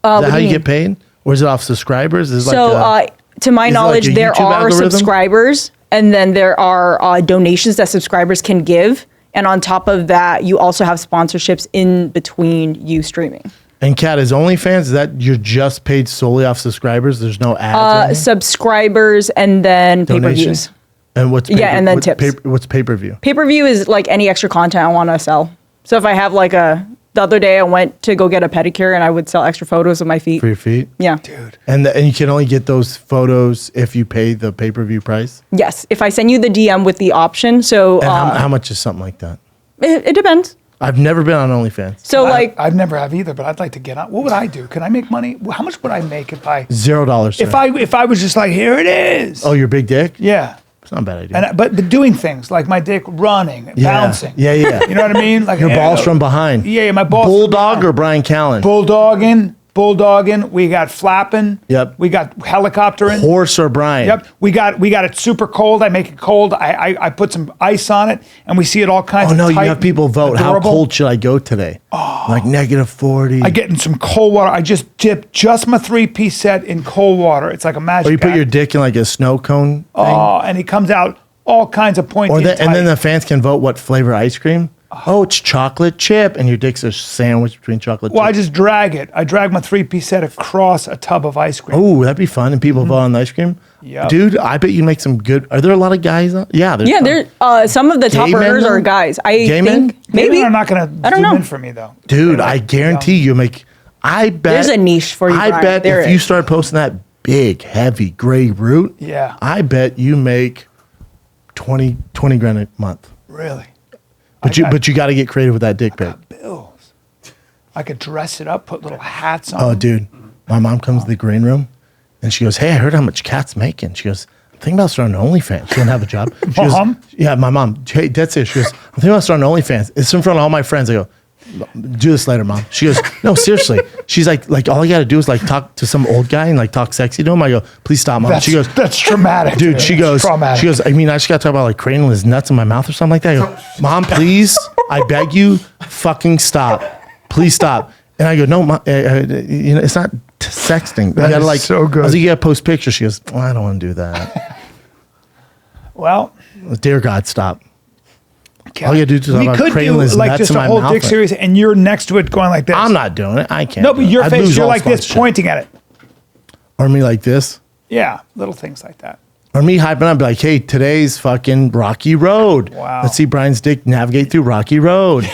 what that do how you you mean? get paid? Or is it off subscribers? Is it So, like to my is it like knowledge, a there YouTube are algorithm? subscribers, and then there are donations that subscribers can give. And on top of that, you also have sponsorships in between you streaming. And Kat, is OnlyFans, is that you're just paid solely off subscribers? There's no ads? or Subscribers and then Donations? pay-per-views. And what's and then tips. What's pay-per-view? Pay-per-view is like any extra content I want to sell. So if I have like the other day I went to go get a pedicure and I would sell extra photos of my feet. For your feet? Yeah. Dude. And you can only get those photos if you pay the pay-per-view price? Yes. If I send you the DM with the option. So And how much is something like that? it depends. I've never been on OnlyFans. So I've never have either, but I'd like to get on. What would I do? Can I make money? How much would I make if I $0. Sir. if I was just like, here it is? Oh, your big dick? Yeah. It's not a bad idea. And but doing things like my dick running, bouncing. Yeah. You know what I mean? Like Your balls from behind. Yeah, my balls. Bulldog or Bryan Callen? Bulldogging. We got flapping. Yep. We got helicoptering. Horse or Bryan? Yep. We got it super cold. I make it cold. I put some ice on it, and we see it all kinds Oh, of no, you tight have people vote. adorable. How cold should I go today? Oh. Like -40. I get in some cold water. I just dip just my 3-piece set in cold water. It's like a magic. Or you put act. your dick in like a snow cone thing? Oh, and it comes out all kinds of pointy. And then the fans can vote what flavor ice cream. Oh, it's chocolate chip, and your dick's a sandwich between chocolate Well, I chip. just drag it. I drag my 3-piece set across a tub of ice cream. Oh, that'd be fun. And people vote on the ice cream. Yep. Dude, I bet you make some good. Are there a lot of guys? Yeah, there's yeah, some. there some of the top Gay men, earners though? are guys. I Gay think men? maybe They're not going to I don't zoom know. in for me though. Dude, I guarantee you make. I bet There's a niche for you, I Bryan. bet There if you is. start posting that big, heavy gray root, Yeah. I bet you make 20 grand a month. Really? But you got to get creative with that dick pic. Bills. I could dress it up, put little hats on. Oh, dude, my mom comes to the green room, and she goes, "Hey, I heard how much Kat's making." She goes, "I'm thinking about starting OnlyFans." She doesn't have a job. She Mom? Goes, yeah, my mom. Hey, that's it. She goes, "I'm thinking about starting OnlyFans." It's in front of all my friends. I go, "Do this later, mom." She goes, "No, seriously." She's like all I got to do is like talk to some old guy and like talk sexy to him. I go, "Please stop, mom." She goes, "That's traumatic, dude." She goes, traumatic. "She goes, I mean, I just got to talk about like cradling his nuts in my mouth or something like that." I go, "Mom, please, I beg you, fucking stop. Please stop." And I go, no, it's not sexting. You That gotta is so good. I was like, you gotta post pictures. She goes, well, I don't want to do that. Well, Dear God, stop. All you gotta do is talk we about could cradling do his like nuts just in a my whole mouth. dick series, and you're next to it going like this. I'm not doing it. I can't. No, but do it. your I'd face, lose you're all like this, sponsorship. pointing at it. Or me like this. Yeah, little things like that. Or me hyping up, be like, hey, today's fucking Rocky Road. Wow. Let's see Brian's dick navigate through Rocky Road.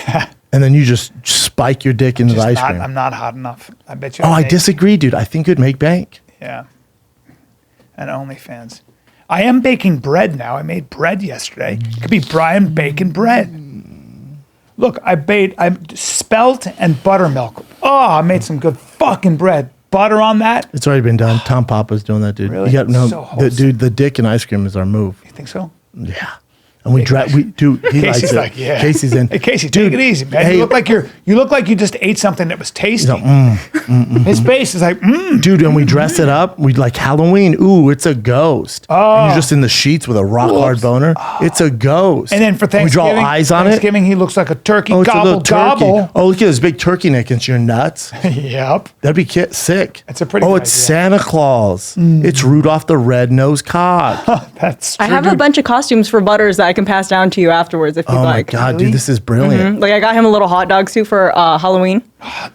And then you just spike your dick into the ice cream. I'm not hot enough. I bet you. Oh, I disagree, dude. I think it'd make bank. Yeah. And OnlyFans. I am baking bread now. I made bread yesterday. It could be Bryan baking bread. Look, I spelt and buttermilk. Oh, I made some good fucking bread. Butter on that. It's already been done. Tom Papa's doing that, dude. Really? You got, no, So wholesome. dude, the dick and ice cream is our move. You think so? Yeah. And we do. He likes Casey's it. like, yeah. Casey's in. Hey, Casey, Dude, take it easy, man. hey, You look like you just ate something that was tasty. He's His face is like, dude, and we dress it up. We like Halloween. Ooh, it's a ghost. And you're just in the sheets with a rock hard boner. It's a ghost. And then for we Thanksgiving, draw eyes on it. Thanksgiving, he looks like a turkey. Oh, it's a Gobble, little turkey. gobble. Oh, look at this big turkey neck into your nuts. Yep. That'd be sick. That's a pretty Oh, good it's idea. Santa Claus. It's Rudolph the Red-Nosed Cock. That's I true, have a dude. bunch of costumes for Butters that I can pass down to you afterwards if you'd Oh my like. God, dude, this is brilliant. Like I got him a little hot dog suit for Halloween.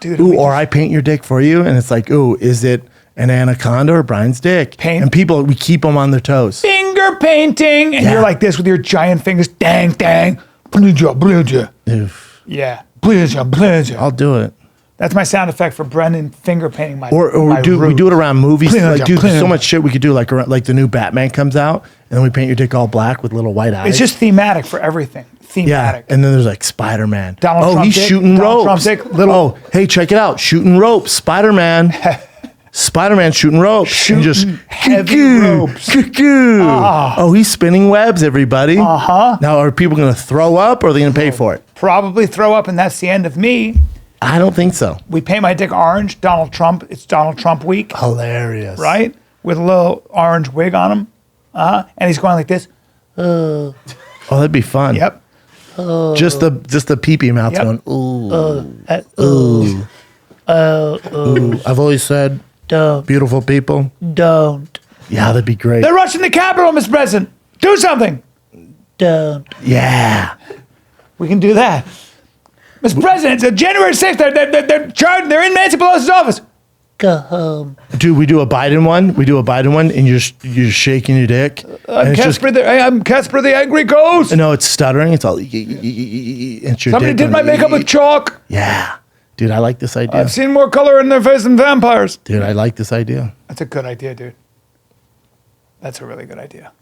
Dude, Ooh, or I paint your dick for you, and it's like, ooh, is it an anaconda or Brian's dick? Paint. And people, we keep them on their toes. finger painting, and Yeah. you're like this with your giant fingers. Dang, dang. Bleedja. Oof, Yeah. Bleedja. I'll do it. That's my sound effect for Brendan finger painting my Or my we roots. do it around movies. Pleasure, Like, dude, there's so pleasure. much shit we could do. Like the new Batman comes out, and then we paint your dick all black with little white eyes. It's just thematic for everything. Thematic. yeah. And then there's like Spider-Man. Donald oh, Trump he's dick, shooting Donald ropes. Trump dick, little- Oh, hey, check it out, shooting ropes. Spider-Man. Spider-Man shooting ropes. Shooting and just heavy cuckoo, ropes. cuckoo. Oh, he's spinning webs, everybody. Uh-huh. Now, are people going to throw up or are they going to pay for it? Probably throw up, and that's the end of me. I don't think so. We paint my dick orange. Donald Trump. It's Donald Trump week, Hilarious. right? With a little orange wig on him. And he's going like this. Oh, that'd be fun. Yep. Just the pee-pee mouth Yep. going, ooh. Ooh. I've always said, beautiful people. Don't. Yeah, that'd be great. They're rushing the Capitol, Mr. President. Do something. Don't. Yeah. We can do that. Mr. President, it's January 6th. They're charged. They're in Nancy Pelosi's office. Go home. Dude, we do a Biden one, and you're shaking your dick. And it's just, I'm Casper the Angry Ghost. no, it's stuttering. It's all, it's your Somebody dick did my going, makeup with chalk. Yeah. Dude, I like this idea. I've seen more color in their face than vampires. Dude, I like this idea. That's a good idea, dude. That's a really good idea.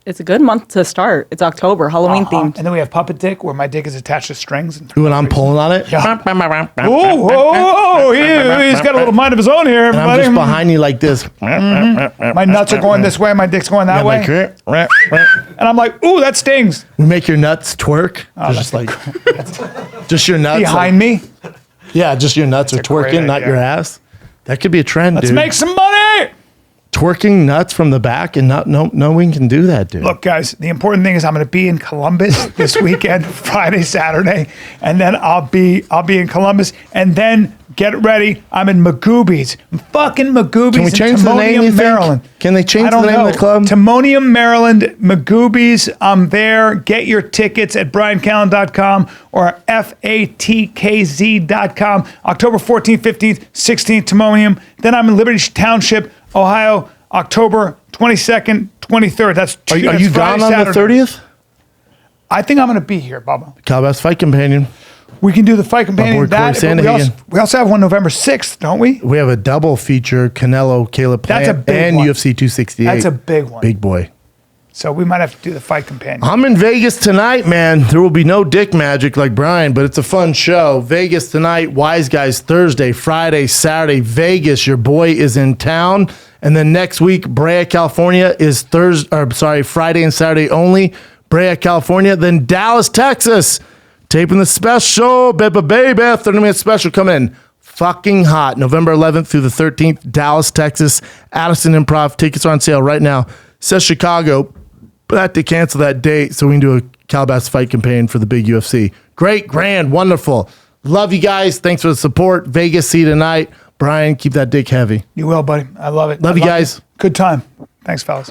It's a good month to start. It's October, Halloween themed. And then we have puppet dick, where my dick is attached to strings. And Ooh, and I'm pulling on it. he's got a little mind of his own here, And I'm everybody. just behind you like this. My nuts are going this way, my dick's going that way. Like, And I'm like, ooh, that stings. we make your nuts twerk. Just like, just your nuts. Behind me. Yeah, just your nuts are a great twerking, not idea. your ass. That could be a trend, Let's dude. make some money. Twerking nuts from the back, and no one can do that, dude. Look, guys, the important thing is I'm going to be in Columbus this weekend, Friday, Saturday, and then I'll be in Columbus, and then get ready. I'm in Magoobies. I'm fucking Magoobies. Can we change the name, you think? Maryland. Can they change I don't the name know. of the club? Timonium, Maryland, Magoobies. I'm there. Get your tickets at bryancallen.com or fatkz.com. October 14th, 15th, 16th, Timonium. Then I'm in Liberty Township, Ohio, October 22nd, 23rd. That's Are you that's gone Friday, on the Saturday. 30th? I think I'm going to be here, Bubba. Calabas Fight Companion. We can do the fight companion. boy Corey That, but Sandhagen. we also have one November 6th, don't we? We have a double feature: Canelo, Caleb Plant, That's a big and one. UFC 268. That's a big one. Big boy. So we might have to do the fight companion. I'm in Vegas tonight, man. There will be no dick magic like Brian, but it's a fun show. Vegas tonight, Wise Guys Thursday, Friday, Saturday, Vegas. Your boy is in town. And then next week, Brea, California is Friday and Saturday only. Brea, California. Then Dallas, Texas. Taping the special, baby, 30-minute special coming in. Fucking hot. November 11th through the 13th, Dallas, Texas. Addison Improv. Tickets are on sale right now. Says Chicago, but I had to cancel that date so we can do a Calabas Fight campaign for the big UFC. Great, grand, wonderful. Love you guys. Thanks for the support. Vegas, see you tonight. Bryan, keep that dick heavy. You will, buddy. I love it. Love you guys. Good time. Thanks, fellas.